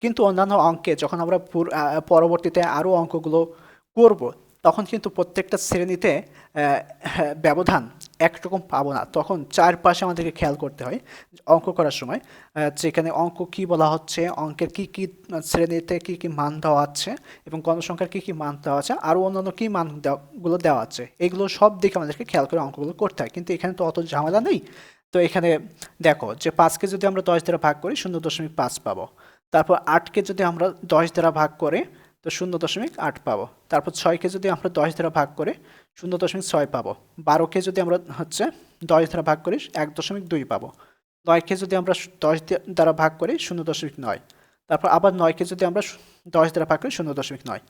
কিন্তু অন্যান্য অঙ্কে যখন আমরা পরবর্তীতে আরও অঙ্কগুলো করব তখন কিন্তু প্রত্যেকটা শ্রেণীতে ব্যবধান একরকম পাবো না। তখন চারপাশে আমাদেরকে খেয়াল করতে হয় অঙ্ক করার সময়, যেখানে অঙ্ক কি বলা হচ্ছে, অঙ্কের কি কি শ্রেণীতে কি কি মান দেওয়া আছে এবং গণসংখ্যার কি কি মান দেওয়া আছে, আরও অন্যান্য কি মানগুলো দেওয়া আছে, এগুলো সব দিকে আমাদেরকে খেয়াল করে অঙ্কগুলো করতে হয়। কিন্তু এখানে তো অত ঝামেলা নেই। তো এখানে দেখো যে 5কে যদি আমরা 10 দ্বারা ভাগ করি 0.5 পাবো। তারপর 8কে যদি আমরা 10 দ্বারা ভাগ করে তো 0.8 পাবো। তারপর 6কে যদি আমরা 10 দ্বারা ভাগ করে 0.6 পাবো। 12কে যদি আমরা হচ্ছে 10 দ্বারা ভাগ করি 1.2 পাবো। 9কে যদি আমরা 10 দ্বারা ভাগ করি 0.9। তারপর আবার 9কে যদি আমরা 10 দ্বারা ভাগ করি 0.9।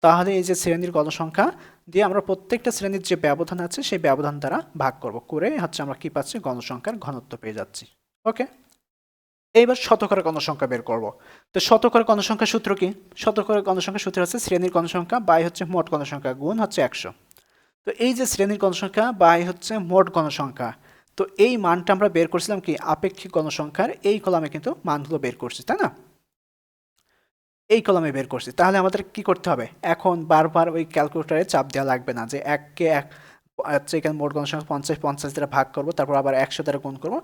তাহলে এই যে শ্রেণীর গণসংখ্যা দিয়ে আমরা প্রত্যেকটা শ্রেণীর যে ব্যবধান আছে সেই ব্যবধান দ্বারা ভাগ করব, করে হচ্ছে আমরা কি পাচ্ছি? গণসংখ্যার ঘনত্ব পেয়ে যাচ্ছি। ওকে, এইবার শতকরা গণসংখ্যা বের করব। তো শতকরা গণসংখ্যার সূত্র কি? শতকরা গণসংখ্যার সূত্র হচ্ছে শ্রেণীর গণসংখ্যা বাই হচ্ছে মোট গণসংখ্যা গুণ হচ্ছে 100। তো এই যে শ্রেণীর গণসংখ্যা বাই হচ্ছে মোট গণসংখ্যা, তো এই মানটা আমরা বের করছিলাম কি? আপেক্ষিক গণসংখ্যার এই কলামে কিন্তু মানগুলো বের করছি, তাই না? এই কলামে বের করছি। তাহলে আমাদের কি করতে হবে? এখন বারবার ওই ক্যালকুলেটারে চাপ দেওয়া লাগবে না যে 1কে 1 হচ্ছে এখানে মোট গণসংখ্যা 50, 50 দ্বারা ভাগ করব, তারপর আবার 100 দ্বারা গুণ করব,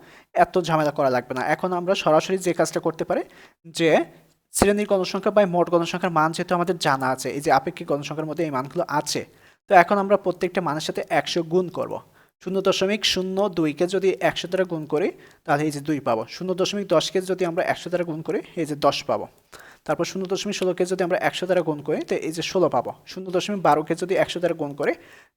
এত ঝামেলা করা লাগবে না। এখন আমরা সরাসরি যে কাজটা করতে পারি যে শ্রেণীর গণসংখ্যা বা মোট গণসংখ্যার মান যেহেতু আমাদের জানা আছে, এই যে আপেক্ষিক গণসংখ্যার মধ্যে এই মানগুলো আছে, তো এখন আমরা প্রত্যেকটা মানের সাথে 100 গুণ করব। 0.02কে যদি 100 দ্বারা গুণ করি তাহলে এই যে 2 পাবো। 0.10কে যদি আমরা 100 দ্বারা গুণ করি এই যে 10 পাবো। তারপর 0.16কে যদি আমরা 100 দ্বারা গুণ করি তো এই যে 16 পাবো। 0.12কে যদি 100 দ্বারা গুণ করি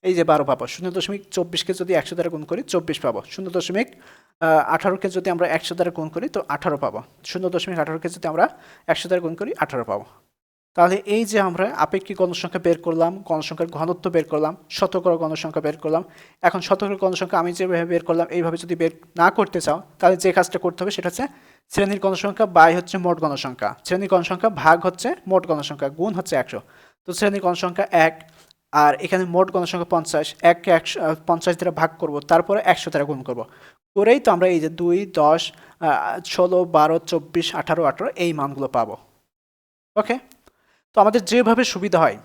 এই যে 12 পাবো। 0.24কে যদি 100 দ্বারা গুণ করি 24 পাবো। 0.18কে যদি আমরা 100 দ্বারা গুণ করি তো 18 পাবো। 0.18কে যদি আমরা 100 দ্বারা গুণ করি 18 পাবো। তাহলে এই যে আমরা আপেক্ষিক গণসংখ্যা বের করলাম, গণসংখ্যার ঘনত্ব বের করলাম, শতকরা গণসংখ্যা বের করলাম। এখন শতকরা গণসংখ্যা আমি যেভাবে বের করলাম এইভাবে যদি বের না করতে চাও তাহলে যে কাজটা করতে হবে সেটা হচ্ছে শ্রেণীর গণসংখ্যা বাই হচ্ছে মোট গণসংখ্যা, শ্রেণীর গণসংখ্যা ভাগ হচ্ছে মোট গণসংখ্যা গুণ হচ্ছে 100। তো শ্রেণীর গণসংখ্যা 1 আর এখানে মোট গণসংখ্যা 50, 1কে 50 দ্বারা ভাগ করব, তারপরে 100 দ্বারা গুণ করব, করেই তো আমরা এই যে 2, 10, 16, 12, 24, 18, 18 এই মানগুলো পাবো। ওকে, তো আমাদের যেভাবে সুবিধা হয়,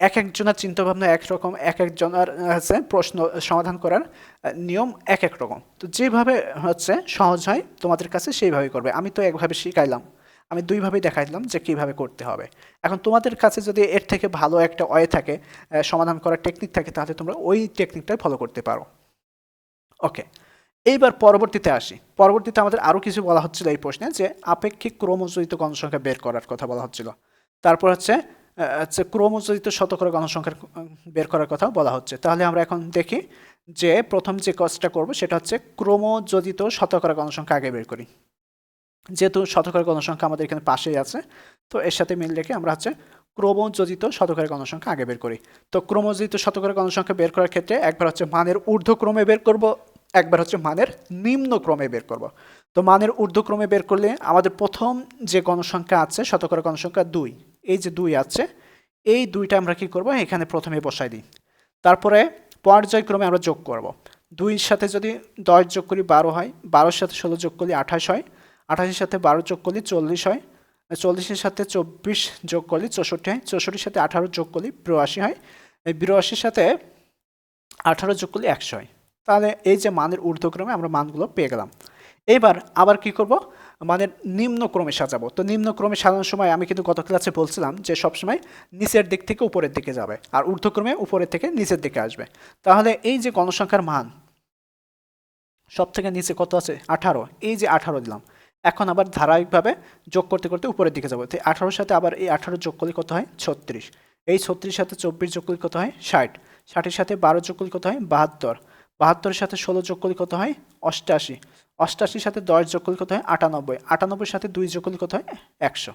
এক একজনের চিন্তাভাবনা একরকম, এক একজনের হচ্ছে প্রশ্ন সমাধান করার নিয়ম এক এক রকম। তো যেভাবে হচ্ছে সহজ হয় তোমাদের কাছে সেইভাবেই করবে। আমি তো একভাবে শিখাইলাম, আমি দুইভাবেই দেখাইলাম যে কীভাবে করতে হবে। এখন তোমাদের কাছে যদি এর থেকে ভালো একটা ওয়ে থাকে, সমাধান করার টেকনিক থাকে, তাহলে তোমরা ওই টেকনিকটাই ফলো করতে পারো। ওকে, এইবার পরবর্তীতে আসি। পরবর্তীতে আমাদের আরও কিছু বলা হচ্ছিল এই প্রশ্নে, যে আপেক্ষিক ক্রমজড়িত গণসংখ্যা বের করার কথা বলা হচ্ছিল। তারপর হচ্ছে ক্রমজড়িত শতকরা গণসংখ্যার বের করার কথা বলা হচ্ছে। তাহলে আমরা এখন দেখি যে প্রথম যে কাজটা করব সেটা হচ্ছে ক্রমজড়িত শতকরা গণসংখ্যা আগে বের করি। যেহেতু শতকরা গণসংখ্যা আমাদের এখানে পাশেই আছে, তো এর সাথে মিল রেখে আমরা হচ্ছে ক্রমযোজিত শতকরা গণসংখ্যা আগে বের করি। তো ক্রমযোজিত শতকরা গণসংখ্যা বের করার ক্ষেত্রে একবার হচ্ছে মানের ঊর্ধ্বক্রমে বের করব, একবার হচ্ছে মানের নিম্নক্রমে বের করব। তো মানের ঊর্ধ্বক্রমে বের করলে আমাদের প্রথম যে গণসংখ্যা আছে শতকরা গণসংখ্যা 2, এই যে 2 আছে, এই 2টা আমরা কি করব, এখানে প্রথমে বসাই দিই। তারপরে পর্যায়ক্রমে আমরা যোগ করব। 2-র সাথে যদি 10 যোগ করি 12 হয়, 12-র সাথে 16 যোগ করলে 28 হয়, 28-এর সাথে 12 যোগ করলে 40 হয়, 40-এর সাথে 24 যোগ করলে 64 হয়, 64-এর সাথে 18 যোগ করলে 82 হয়, এই 82-এর সাথে 18 যোগ করলে 100 হয়। তাহলে এই যে মানের ঊর্ধ্বক্রমে আমরা মানগুলো পেয়ে গেলাম। এবার আবার কি করব, মানের নিম্নক্রমে সাজাবো। তো নিম্নক্রমে সাজানোর সময় আমি কিন্তু গত ক্লাসে বলছিলাম যে সবসময় নিচের দিক থেকে উপরের দিকে যাবে, আর ঊর্ধ্বক্রমে উপরের থেকে নিচের দিকে আসবে। তাহলে এই যে গণসংখ্যার মান সব থেকে নিচে কত আছে, 18, এই যে 18 দিলাম। এখন আবার ধারাবাহিকভাবে যোগ করতে করতে উপরের দিকে যাবো। তো 18-র সাথে আবার এই 18 যোগ করলে কত হয়, 36, এই 36-এর সাথে 24 যোগ করলে কত হয়, 60, 60-এর সাথে 12 যোগ করলে কত হয়, 72, 72-এর সাথে 16 যোগ করলে কত হয়, 88, 88-এর সাথে 10 যোগ করলে কত হয়, 98, 98-এর সাথে 2 যোগ করলে কত হয়, 100।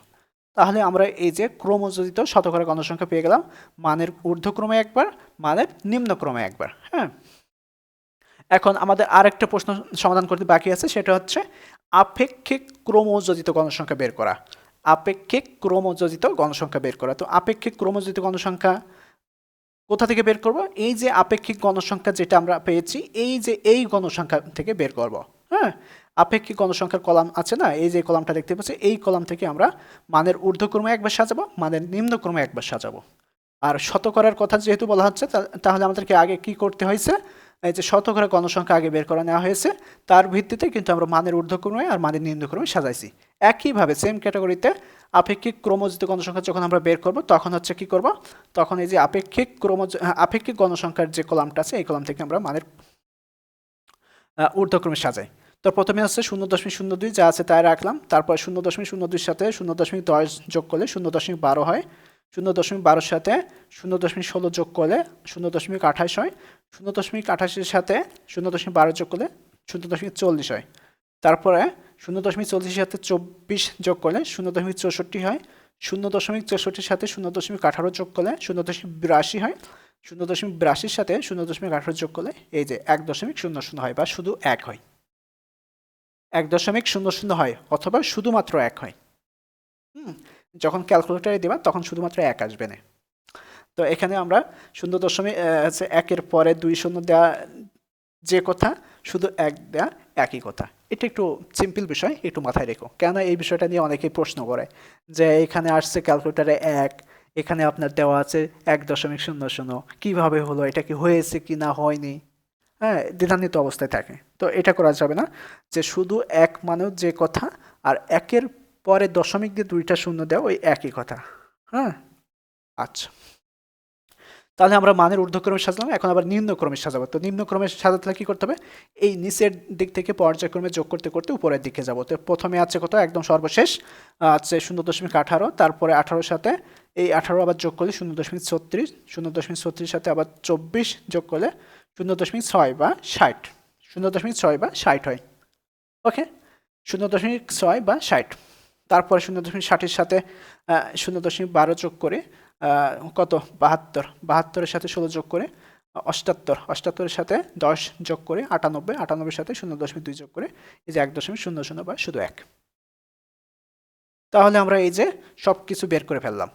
তাহলে আমরা এই যে ক্রমযোজিত শতকরা গণসংখ্যা পেয়ে গেলাম, মানের ঊর্ধ্বক্রমে একবার, মানের নিম্নক্রমে একবার। হ্যাঁ, এখন আমাদের আরেকটা প্রশ্ন সমাধান করতে বাকি আছে, সেটা হচ্ছে আপেক্ষিক ক্রমযোজিত গণসংখ্যা বের করা। আপেক্ষিক ক্রমযোজিত গণসংখ্যা বের করা। তো আপেক্ষিক ক্রমযোজিত গণসংখ্যা কোথা থেকে বের করব, এই যে আপেক্ষিক গণসংখ্যা যেটা আমরা পেয়েছি, এই যে এই গণসংখ্যা থেকে বের করব। হ্যাঁ, আপেক্ষিক গণসংখ্যার কলাম আছে না, এই যে কলামটা দেখতে পাচ্ছি, এই কলাম থেকে আমরা মানের ঊর্ধ্বক্রমে একবার সাজাবো, মানের নিম্নক্রমে একবার সাজাবো। আর শতকরার কথা যেহেতু বলা হচ্ছে, তাহলে আমাদেরকে আগে কি করতে হয়েছে, এই যে শতকরা গণসংখ্যা আগে বের করে নেওয়া হয়েছে, তার ভিত্তিতে কিন্তু আমরা মানের ঊর্ধ্বক্রমে আর মানের নিম্নক্রমে সাজাইছি। একইভাবে সেম ক্যাটাগরিতে আপেক্ষিক ক্রমযোজিত গণসংখ্যা যখন আমরা বের করব, তখন হচ্ছে কি করব, তখন এই যে আপেক্ষিক গণসংখ্যার যে কলামটা আছে, এই কলাম থেকে আমরা মানের ঊর্ধ্বক্রমে সাজাই। তো প্রথমে হচ্ছে 0.02 যা আছে তাই রাখলাম, তারপর 0.02-র সাথে 0.10 যোগ করলে 0.12 হয়, 0.12-র সাথে 0.16 যোগ করলে 0.28 হয়, 0.28-এর সাথে 0.12 যোগ করলে 0.40 হয়, তারপরে 0.40-এর সাথে 24 যোগ করলে 0.64 হয়, 0.64-এর সাথে 0.18 যোগ করলে 0.82 হয়, 0.82-এর সাথে 0.18 যোগ করলে এই যে 1.00 হয়, বা শুধু 1 হয়, 1.00 হয়, অথবা শুধুমাত্র 1 হয়। যখন ক্যালকুলেটারে দেবা তখন শুধুমাত্র 1 আসবে না। তো এখানে আমরা 0.1-এর পরে 2 শূন্য দেওয়া যে কথা, শুধু 1 দেওয়া একই কথা। এটা একটু সিম্পল বিষয়, একটু মাথায় রেখো, কেন এই বিষয়টা নিয়ে অনেকেই প্রশ্ন করে যে এখানে আসছে ক্যালকুলেটারে 1, এখানে আপনার দেওয়া আছে 1.00, কিভাবে হলো, এটা কি হয়েছে কি না হয়নি, হ্যাঁ, দ্বিধান্বিত অবস্থায় থাকে। তো এটা করা যাবে না, যে শুধু 1 মানেও যে কথা, আর 1-এর পরে দশমিক দিয়ে 2টা শূন্য দেওয়া ওই একই কথা। হ্যাঁ, আচ্ছা, তাহলে আমরা মানের ঊর্ধ্বক্রমে সাজালাম, এখন আবার নিম্নক্রমে সাজাবো। তো নিম্নক্রমে সাজাতে কি করতে হবে, এই নিচের দিক থেকে পর্যায়ক্রমে যোগ করতে করতে উপরের দিকে যাব। তো প্রথমে আছে কত, একদম সর্বশেষ আছে 0.18, তারপরে 18-র সাথে এই 18 আবার যোগ করলে 0.36, 0.36-এর সাথে আবার 24 যোগ করলে 0.6 বা 60, 0.6 বা 60 হয়। ওকে, 0.6 বা 60, তারপরে 0.60-এর সাথে 0.12 যোগ করে কত, 72, 72-এর সাথে 16 যোগ করে 78, 78-এর সাথে 10 যোগ করে 98, 98-এর সাথে 0.2 যোগ করে এই যে 1.00 বা শুধু 1। তাহলে আমরা এই যে সব কিছু বের করে ফেললাম।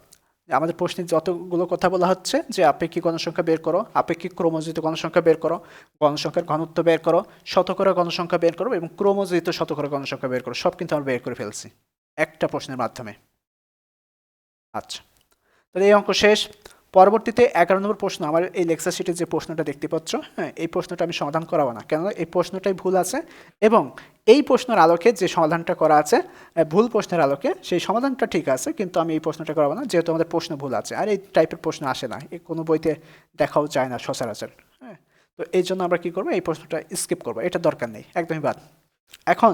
আমাদের প্রশ্নে যতগুলো কথা বলা হচ্ছে যে আপেক্ষিক গণসংখ্যা বের করো, আপেক্ষিক ক্রমযোজিত গণসংখ্যা বের করো, গণসংখ্যার ঘনত্ব বের করো, শতকরা গণসংখ্যা বের করো, এবং ক্রমযোজিত শতকরা গণসংখ্যা বের করো, সব কিন্তু আমরা বের করে ফেলছি একটা প্রশ্নের মাধ্যমে। আচ্ছা, তাহলে এই অঙ্ক শেষ। পরবর্তীতে 11 নম্বর প্রশ্ন, আমার এই লেকচার শিটে যে প্রশ্নটা দেখতে পাচ্ছ, হ্যাঁ, এই প্রশ্নটা আমি সমাধান করাবো না, কেননা এই প্রশ্নটাই ভুল আছে, এবং এই প্রশ্নের আলোকে যে সমাধানটা করা আছে, ভুল প্রশ্নের আলোকে সেই সমাধানটা ঠিক আছে, কিন্তু আমি এই প্রশ্নটা করাবো না, যেহেতু আমাদের প্রশ্ন ভুল আছে, আর এই টাইপের প্রশ্ন আসে না, এই কোনো বইতে দেখাও যায় না সচরাচর। হ্যাঁ, তো এই জন্য আমরা কি করবো, এই প্রশ্নটা স্কিপ করবো, এটা দরকার নেই, একদমই বাদ। এখন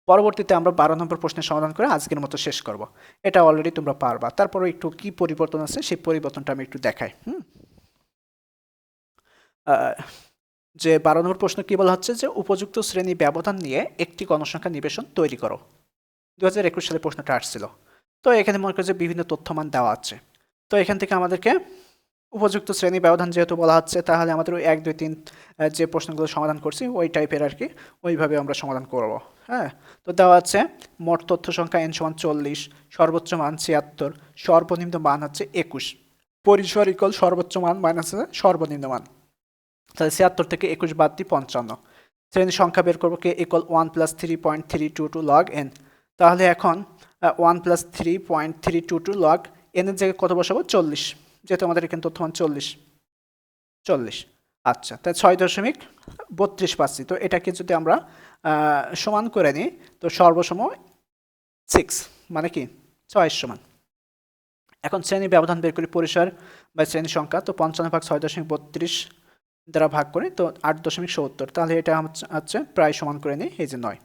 পরবর্তীতে আমরা 12 নম্বর প্রশ্নের সমাধান করে আজকের মতো শেষ করব। এটা অলরেডি তোমরা পারবা, তারপরে একটু কি পরিবর্তন আছে সেই পরিবর্তনটা আমি একটু দেখাই। যে 12 নম্বর প্রশ্ন কি বলা হচ্ছে যে উপযুক্ত শ্রেণী ব্যবধান নিয়ে একটি গণসংখ্যা নিবেশন তৈরি করো। 2021 সালে প্রশ্নটা আসছিল। তো এখানে মনে করো যে বিভিন্ন তথ্যমান দেওয়া আছে। তো এখান থেকে আমাদেরকে উপযুক্ত শ্রেণী ব্যবধান যেহেতু বলা হচ্ছে, তাহলে আমাদের ওই 1 2 3 যে প্রশ্নগুলো সমাধান করছি ওই টাইপের আর কি, ওইভাবে আমরা সমাধান করব। হ্যাঁ, তো দেওয়া আছে মোট তথ্য সংখ্যা n সমান 40, সর্বোচ্চ মান 76, সর্বনিম্ন মান হচ্ছে 21, পরিসর ইকুয়াল সর্বোচ্চ মান মাইনাস সর্বনিম্ন মান। তাহলে 76 থেকে 21 বাদ দিই 55। শ্রেণী সংখ্যা বের করবো K equal 1 plus 3.322 log n। তাহলে এখন 1 প্লাস 3.322 লগ n এর জায়গায় কত বসাবো, 40, যেহেতু আমাদের এখানে তথ্যমান 40। আচ্ছা, তাই 6.32 পাচ্ছি। তো এটাকে যদি আমরা সমান করে নিই, তো সর্বসম 6 মানে কি 6 সমান। এখন শ্রেণী ব্যবধান বের করি, পরিসর বা শ্রেণী সংখ্যা। তো 55 ভাগ 6.32 দ্বারা ভাগ করি, তো 8.70। তাহলে এটা হচ্ছে প্রায় সমান করে নিই, এই যে 9।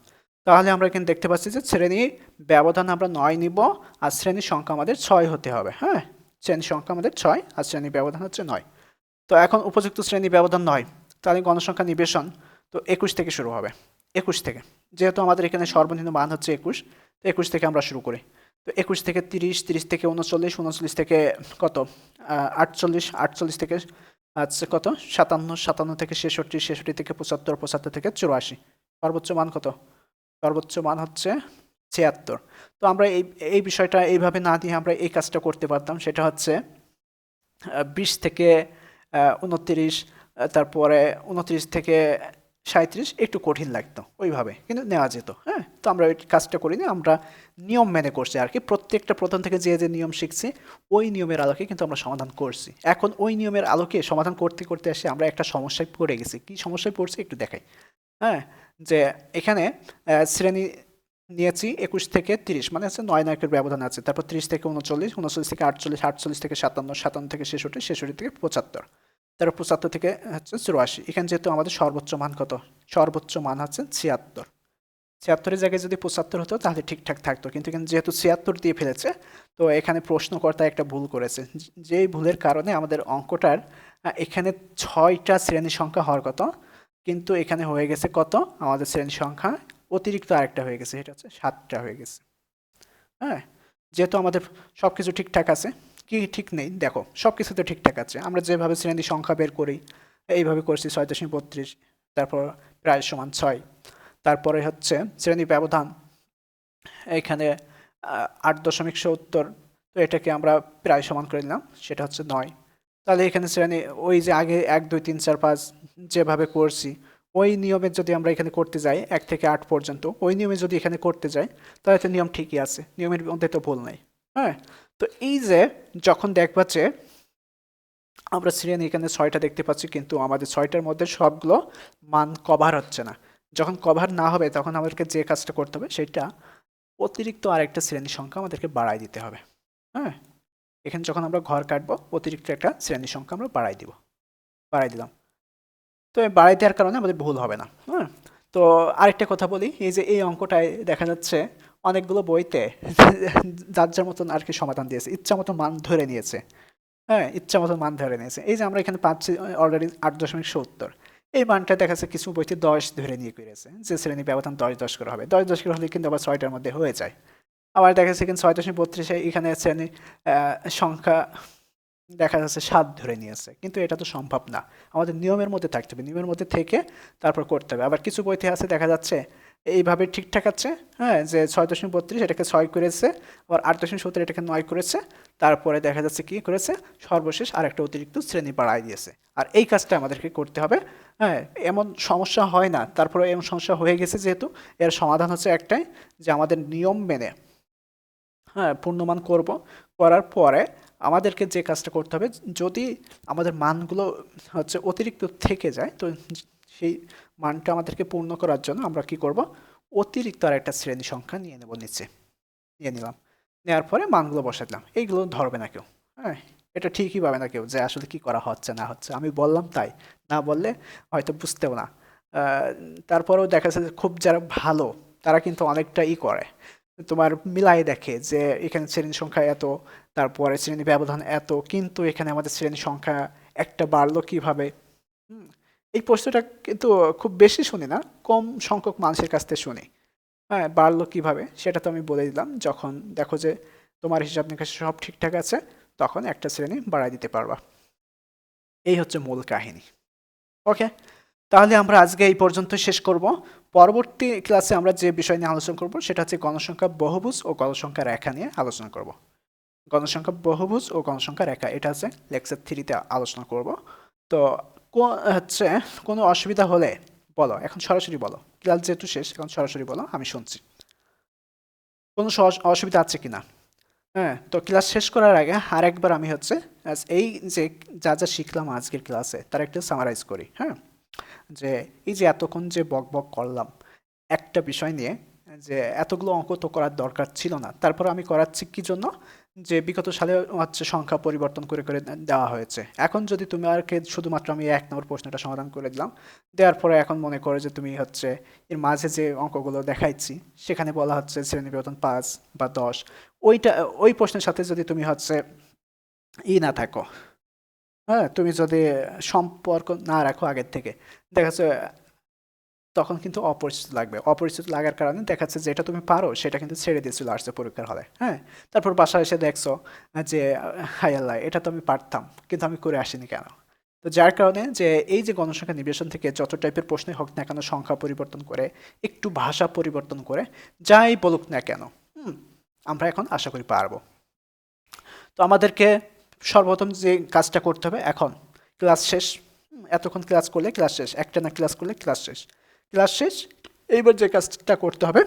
তাহলে আমরা এখানে দেখতে পাচ্ছি যে শ্রেণী ব্যবধান আমরা 9 নিব, আর শ্রেণীর সংখ্যা আমাদের 6 হতে হবে। হ্যাঁ, শ্রেণী সংখ্যা আমাদের 6 আর শ্রেণী ব্যবধান হচ্ছে 9। তো এখন উপযুক্ত শ্রেণী ব্যবধান 9, তাহলে গণসংখ্যা নিবেশন তো 21 থেকে শুরু হবে। 21 থেকে, যেহেতু আমাদের এখানে সর্বনিম্ন মান হচ্ছে 21, তো 21 থেকে আমরা শুরু করি। তো 21 থেকে 30, 30 থেকে 39, 39 থেকে কত 48, 48 থেকে আচ্ছা কত 57, 57 থেকে 66, 66 থেকে 75, 75 থেকে 84। সর্বোচ্চ মান কত, সর্বোচ্চ মান হচ্ছে 76। তো আমরা এই বিষয়টা এইভাবে না দিয়ে আমরা এই কাজটা করতে পারতাম, সেটা হচ্ছে 20 থেকে 29, তারপরে 29 থেকে 37 একটু কঠিন লাগতো, ওইভাবে কিন্তু নেওয়া যেত। হ্যাঁ, তো আমরা ওই কাজটা করিনি, আমরা নিয়ম মেনে করছি আর কি। প্রত্যেকটা প্রথম থেকে যে যে নিয়ম শিখছি ওই নিয়মের আলোকে কিন্তু আমরা সমাধান করছি। এখন ওই নিয়মের আলোকে সমাধান করতে করতে এসে আমরা একটা সমস্যায় পড়ে গেছি। কি সমস্যায় পড়ছি একটু দেখাই। হ্যাঁ, যে এখানে শ্রেণী নিয়েছি 21 থেকে 30, মানে হচ্ছে 9 9 ব্যবধান আছে। তারপর 30 থেকে 39, 39 থেকে 48, 48 থেকে 57, 57 থেকে 66, 66 থেকে 75, তারপর 75 থেকে হচ্ছে 84। এখানে যেহেতু আমাদের সর্বোচ্চ মান কত, সর্বোচ্চ মান হচ্ছে 76। 76 এর জায়গায় যদি 75 হতো তাহলে ঠিকঠাক থাকতো, কিন্তু এখানে যেহেতু 76 দিয়ে ফেলেছে, তো এখানে প্রশ্নকর্তা একটা ভুল করেছে। যেই ভুলের কারণে আমাদের অঙ্কটার এখানে 6টা শ্রেণী সংখ্যা হওয়ার কথা, কিন্তু এখানে হয়ে গেছে কত, আমাদের শ্রেণী সংখ্যা অতিরিক্ত আরেকটা হয়ে গেছে, এটা হচ্ছে 7টা হয়ে গেছে। হ্যাঁ, যেহেতু আমাদের সব কিছু ঠিকঠাক আছে, কি ঠিক নেই দেখো, সব কিছু তো ঠিকঠাক আছে। আমরা যেভাবে শ্রেণী সংখ্যা বের করি এইভাবে করছি, 6.32, তারপর প্রায় সমান 6, তারপরে হচ্ছে শ্রেণী ব্যবধান এখানে 8.70, তো এটাকে আমরা প্রায় সমান করে নিলাম, সেটা হচ্ছে 9। তাহলে এখানে শ্রেণী ওই যে আগে 1 2 3 4 5 যেভাবে করছি ওই নিয়মে যদি আমরা এখানে করতে যাই 1 থেকে 8 পর্যন্ত, ওই নিয়মে যদি এখানে করতে যাই তাহলে তো নিয়ম ঠিকই আছে, নিয়মের মধ্যে তো ভুল নাই। হ্যাঁ, তো এই যে যখন দেখবা যে আমরা শ্রেণী এখানে 6টা দেখতে পাচ্ছি, কিন্তু আমাদের 6টার মধ্যে সবগুলো মান কভার হচ্ছে না। যখন কভার না হবে তখন আমাদেরকে যে কাজটা করতে হবে সেটা অতিরিক্ত আরেকটা শ্রেণী সংখ্যা আমাদেরকে বাড়াই দিতে হবে। হ্যাঁ, এখানে যখন আমরা ঘর কাটবো অতিরিক্ত একটা শ্রেণী সংখ্যা আমরা বাড়াই দিলাম। তো এই বাড়াই দেওয়ার কারণে আমাদের ভুল হবে না। হ্যাঁ, তো আরেকটা কথা বলি, এই যে এই অঙ্কটায় দেখা যাচ্ছে অনেকগুলো বইতে যার যার মতন আর কি সমাধান দিয়েছে, ইচ্ছা মতো মান ধরে নিয়েছে। হ্যাঁ, ইচ্ছা মতো মান ধরে নিয়েছে। এই যে আমরা এখানে পাচ্ছি অলরেডি 8.70, এই মানটা দেখা যাচ্ছে কিছু বইতে 10 ধরে নিয়ে করেছে, যে শ্রেণী ব্যবধান 10 করে হবে। 10 করে হলে কিন্তু আবার 6টার মধ্যে হয়ে যায়। আবার দেখা যাচ্ছে এখানে 6.32 এখানে শ্রেণী সংখ্যা দেখা যাচ্ছে 7 ধরে নিয়েছে, কিন্তু এটা তো সম্ভব না। আমাদের নিয়মের মধ্যে থাকতে হবে, নিয়মের মধ্যে থেকে তারপর করতে হবে। আবার কিছু বইতে আছে দেখা যাচ্ছে এইভাবে ঠিকঠাক আছে, হ্যাঁ, যে 6.32 এটাকে 6 করেছে, আবার 8.70 এটাকে 9 করেছে, তারপরে দেখা যাচ্ছে কি করেছে, সর্বশেষ আরেকটা অতিরিক্ত শ্রেণী বাড়াই দিয়েছে। আর এই কাজটা আমাদেরকে করতে হবে। হ্যাঁ, এমন সমস্যা হয় না, তারপরে এমন সমস্যা হয়ে গেছে যেহেতু, এর সমাধান হচ্ছে একটাই, যে আমাদের নিয়ম মেনে হ্যাঁ পূর্ণমান করব, করার পরে আমাদেরকে যে কাজটা করতে হবে, যদি আমাদের মানগুলো হচ্ছে অতিরিক্ত থেকে যায়, তো সেই মানটা আমাদেরকে পূর্ণ করার জন্য আমরা কি করব, অতিরিক্ত আর একটা শ্রেণী সংখ্যা নিয়ে নেব, নিচে নিয়ে নিলাম, নেওয়ার পরে মানগুলো বসাই দিলাম, এইগুলো ধরবে না কেউ। হ্যাঁ, এটা ঠিকই পাবে না কেউ যে আসলে কি করা হচ্ছে না হচ্ছে, আমি বললাম তাই, না বললে হয়তো বুঝতেও না। আহ, তারপরেও দেখা যাচ্ছে যে খুব যারা ভালো তারা কিন্তু অনেকটা করে, তোমার মিলাই দেখে যে এখানে শ্রেণী সংখ্যা এত, তারপরে শ্রেণী ব্যবধান এত, কিন্তু এখানে আমাদের শ্রেণী সংখ্যা একটা বাড়লো কিভাবে। হুম, এই প্রশ্নটা কিন্তু খুব বেশি শুনি না, কম সংখ্যক মানুষের কাছ থেকে শুনি। হ্যাঁ, বাড়লো কিভাবে সেটা তো আমি বলে দিলাম, যখন দেখো যে তোমার হিসাব নিকাশ সব ঠিকঠাক আছে তখন একটা শ্রেণী বাড়ায় দিতে পারবা। এই হচ্ছে মূল কাহিনী। ওকে, তাহলে আমরা আজকে এই পর্যন্ত শেষ করব। পরবর্তী ক্লাসে আমরা যে বিষয় নিয়ে আলোচনা করব সেটা হচ্ছে গণসংখ্যা বহুভুজ ও গণসংখ্যা রেখা নিয়ে আলোচনা করব। গণসংখ্যা বহুভুজ ও গণসংখ্যা রেখা এটা হচ্ছে লেকচার 3-তে আলোচনা করব। তো হচ্ছে কোনো অসুবিধা হলে বলো, এখন সরাসরি বলো, ক্লাস যেহেতু শেষ এখন সরাসরি বলো, আমি শুনছি। কোনো অসুবিধা আছে কিনা? হ্যাঁ, তো ক্লাস শেষ করার আগে আরেকবার আমি হচ্ছে এই যে যা যা শিখলাম আজকের ক্লাসে তার একটা সামারাইজ করি। হ্যাঁ, যে এই যে এতক্ষণ যে বক বক করলাম একটা বিষয় নিয়ে, যে এতগুলো অঙ্ক তো করার দরকার ছিল না, তারপর আমি করাচ্ছি কি জন্য, যে বিগত সালে হচ্ছে সংখ্যা পরিবর্তন করে করে দেওয়া হয়েছে। এখন যদি তুমি আর কে শুধুমাত্র আমি 1 নম্বর প্রশ্নটা সমাধান করে দিলাম, দেওয়ার পরে এখন মনে করে যে তুমি হচ্ছে এর মাঝে যে অঙ্কগুলো দেখাইছি সেখানে বলা হচ্ছে শ্রেণী বেতন 5 বা 10, ওইটা ওই প্রশ্নের সাথে যদি তুমি হচ্ছে না থাকো, হ্যাঁ, তুমি যদি সম্পর্ক না রাখো আগের থেকে, দেখা যাচ্ছে তখন কিন্তু অপরিচিত লাগবে। অপরিচিত লাগার কারণে দেখা যাচ্ছে যেটা তুমি পারো সেটা কিন্তু ছেড়ে দিয়ে চলে আসছে পরীক্ষার হলে। হ্যাঁ, তারপর বাসায় এসে দেখছো যে হাই আল্লাহ, এটা তো আমি পারতাম কিন্তু আমি করে আসিনি কেন। তো যার কারণে যে এই যে গণসংখ্যা নিবেশন থেকে যত টাইপের প্রশ্নই হোক না কেন, সংখ্যা পরিবর্তন করে, একটু ভাষা পরিবর্তন করে, যাই বলুক না কেন, আমরা এখন আশা করি পারবো। তো আমাদেরকে সর্বপ্রথম যে কাজটা করতে হবে, এখন ক্লাস শেষ, এতক্ষণ ক্লাস করলে ক্লাস শেষ, একটা না ক্লাস করলে ক্লাস শেষ, ক্লাস শেষ। এইবার যে কাজটা করতে হবে,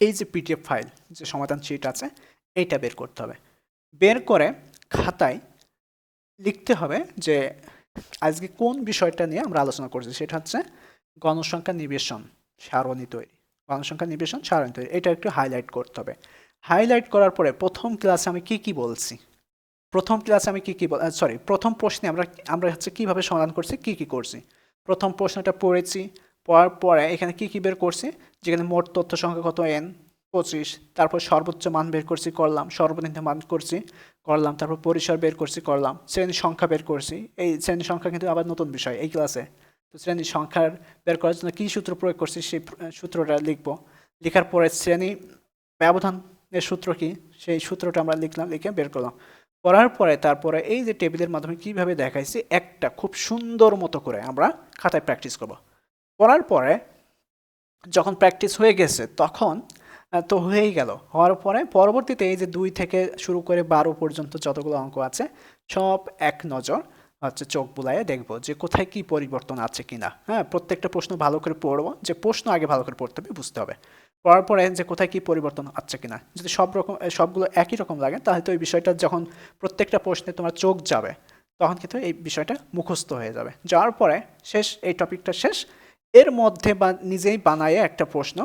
এই যে পিডিএফ ফাইল, যে সমাধান শিট আছে, এইটা বের করতে হবে। বের করে খাতায় লিখতে হবে যে আজকে কোন বিষয়টা নিয়ে আমরা আলোচনা করছি, সেটা হচ্ছে গণসংখ্যা নিবেশন সারণী তৈরি। গণসংখ্যা নিবেশন সারণী তৈরি, এটা একটু হাইলাইট করতে হবে। হাইলাইট করার পরে প্রথম ক্লাসে আমি কি কি বলছি, প্রথম ক্লাসে আমি কি কি সরি, প্রথম প্রশ্নে আমরা আমরা হচ্ছে কিভাবে সমাধান করছি, কি কি করছি, প্রথম প্রশ্নটা পড়েছি, পড়ার পরে এখানে কি কি বের করছি, যেখানে মোট তথ্য সংখ্যা কত n 25, তারপর সর্বোচ্চ মান বের করছি করলাম, সর্বনিম্ন মান করছি করলাম, তারপর পরিসর বের করছি করলাম, শ্রেণী সংখ্যা বের করছি। এই শ্রেণী সংখ্যা কিন্তু আবার নতুন বিষয় এই ক্লাসে। তো শ্রেণী সংখ্যার বের করার জন্য কী সূত্র প্রয়োগ করছি সেই সূত্রটা লিখবো। লেখার পরে শ্রেণী ব্যবধানের সূত্র কি, সেই সূত্রটা আমরা লিখলাম, লিখে বের করলাম। করার পরে তারপরে এই যে টেবিলের মাধ্যমে কিভাবে দেখাইছি একটা খুব সুন্দর মতো করে আমরা খাতায় প্র্যাকটিস করব। করার পরে যখন প্র্যাকটিস হয়ে গেছে তখন তো হয়েই গেল, হওয়ার পরে পরবর্তীতে এই যে 2 থেকে শুরু করে 12 পর্যন্ত যতগুলো অঙ্ক আছে সব এক নজর হচ্ছে চোখ বুলাইয়ে দেখবো যে কোথায় কি পরিবর্তন আছে কিনা। হ্যাঁ, প্রত্যেকটা প্রশ্ন ভালো করে পড়বো, যে প্রশ্ন আগে ভালো করে পড়তে হবে, বুঝতে হবে, পড়ার পরে যে কোথায় কি পরিবর্তন আছে কিনা। যদি সবগুলো একই রকম লাগে তাহলে তো এই বিষয়টা যখন প্রত্যেকটা প্রশ্নে তোমার চোখ যাবে তখন কিন্তু এই বিষয়টা মুখস্থ হয়ে যাবে। যাওয়ার পরে শেষ, এই টপিকটা শেষ, এর মধ্যে বা নিজেই বানায়ে একটা প্রশ্ন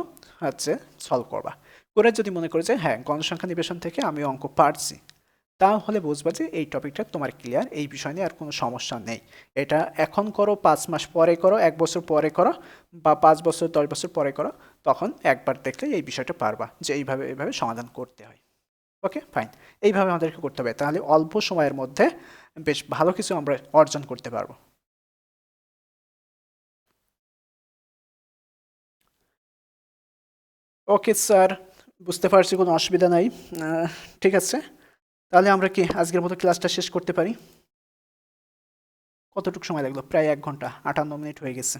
হচ্ছে সলভ করবা। করে যদি মনে করে যে হ্যাঁ গণসংখ্যা নিবেশন থেকে আমি অঙ্ক পারছি, তাহলে বুঝবা যে এই টপিকটা তোমার ক্লিয়ার, এই বিষয় নিয়ে আর কোনো সমস্যা নেই। এটা এখন করো, 5 মাস পরে করো, 1 বছর পরে করো, বা 5 বছর 10 বছর পরে করো, তখন একবার দেখলে এই বিষয়টা পারবা যে এইভাবে সমাধান করতে হয়। ওকে ফাইন, এইভাবে আমাদেরকে করতে হবে, তাহলে অল্প সময়ের মধ্যে বেশ ভালো কিছু আমরা অর্জন করতে পারবো। ওকে স্যার, বুঝতে পারছি, কোনো অসুবিধা নাই। ঠিক আছে, তাহলে আমরা কি আজকের মতো ক্লাসটা শেষ করতে পারি? কতটুকু সময় লাগলো? প্রায় 1 ঘন্টা 58 মিনিট হয়ে গেছে।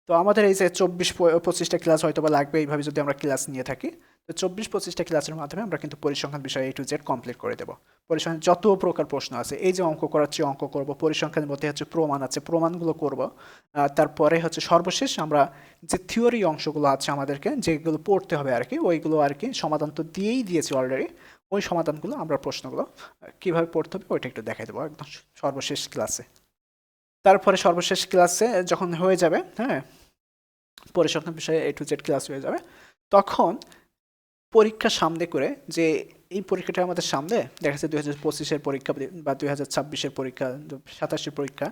তো আমাদের এই যে 24-25টা ক্লাস হয়তো বা লাগবে এইভাবে যদি আমরা ক্লাস নিয়ে থাকি। তো 24-25টা ক্লাসের মাধ্যমে আমরা কিন্তু পরিসংখ্যান বিষয় A to Z কমপ্লিট করে দেবো। পরিসংখ্যান যত প্রকার প্রশ্ন আছে, এই যে অঙ্ক করাচ্ছি অঙ্ক করব, পরিসংখ্যানের মধ্যে হচ্ছে প্রমাণ আছে প্রমাণগুলো করব, তারপরে হচ্ছে সর্বশেষ আমরা যে থিওরি অংশগুলো আছে আমাদেরকে যেগুলো পড়তে হবে আর কি, ওইগুলো আর কি সমাধান তো দিয়েই দিয়েছি অলরেডি, ওই সমাধানগুলো আমরা প্রশ্নগুলো কীভাবে পড়তে হবে ওইটা একটু দেখাই দেবো একদম সর্বশেষ ক্লাসে। তারপরে সর্বশেষ ক্লাসে যখন হয়ে যাবে, হ্যাঁ, পরিসংখ্যান বিষয়ে A to Z ক্লাস হয়ে যাবে, তখন পরীক্ষা সামনে করে যে এই পরীক্ষাটা আমাদের সামনে দেখা যাচ্ছে 2025-এর পরীক্ষা বা 2026-এর পরীক্ষা, 27-এর পরীক্ষা,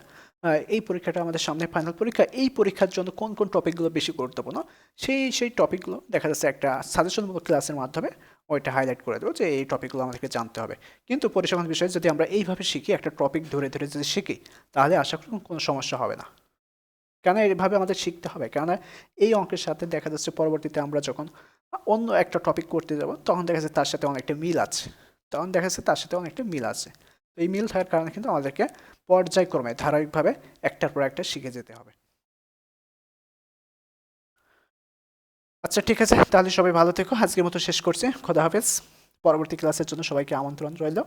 এই পরীক্ষাটা আমাদের সামনে ফাইনাল পরীক্ষা। এই পরীক্ষার জন্য কোন কোন টপিকগুলো বেশি গুরুত্বপূর্ণ সেই টপিকগুলো দেখা যাচ্ছে একটা সাজেশনমূলক ক্লাসের মাধ্যমে ওইটা হাইলাইট করে দেবো যে এই টপিকগুলো আমাদেরকে জানতে হবে। কিন্তু পরিসংখ্যান বিষয়ে যদি আমরা এইভাবে শিখি, একটা টপিক ধরে ধরে যদি শিখি, তাহলে আশা করি কোনো সমস্যা হবে না। কেন এইভাবে আমাদের শিখতে হবে? কেননা এই অঙ্কের সাথে দেখা যাচ্ছে পরবর্তীতে আমরা যখন অন্য একটা টপিক করতে যাব, তখন দেখা যাচ্ছে তার সাথে অনেকটা মিল আছে। তো এই মিল থাকার কারণে কিন্তু আমাদেরকে পর্যায়ক্রমে ধারাবাহিকভাবে একটার পর একটা শিখে যেতে হবে। আচ্ছা, ঠিক আছে, তাহলে সবাই ভালো থেকো। আজকের মতো শেষ করছি। খোদা হাফেজ। পরবর্তী ক্লাসের জন্য সবাইকে আমন্ত্রণ রইল।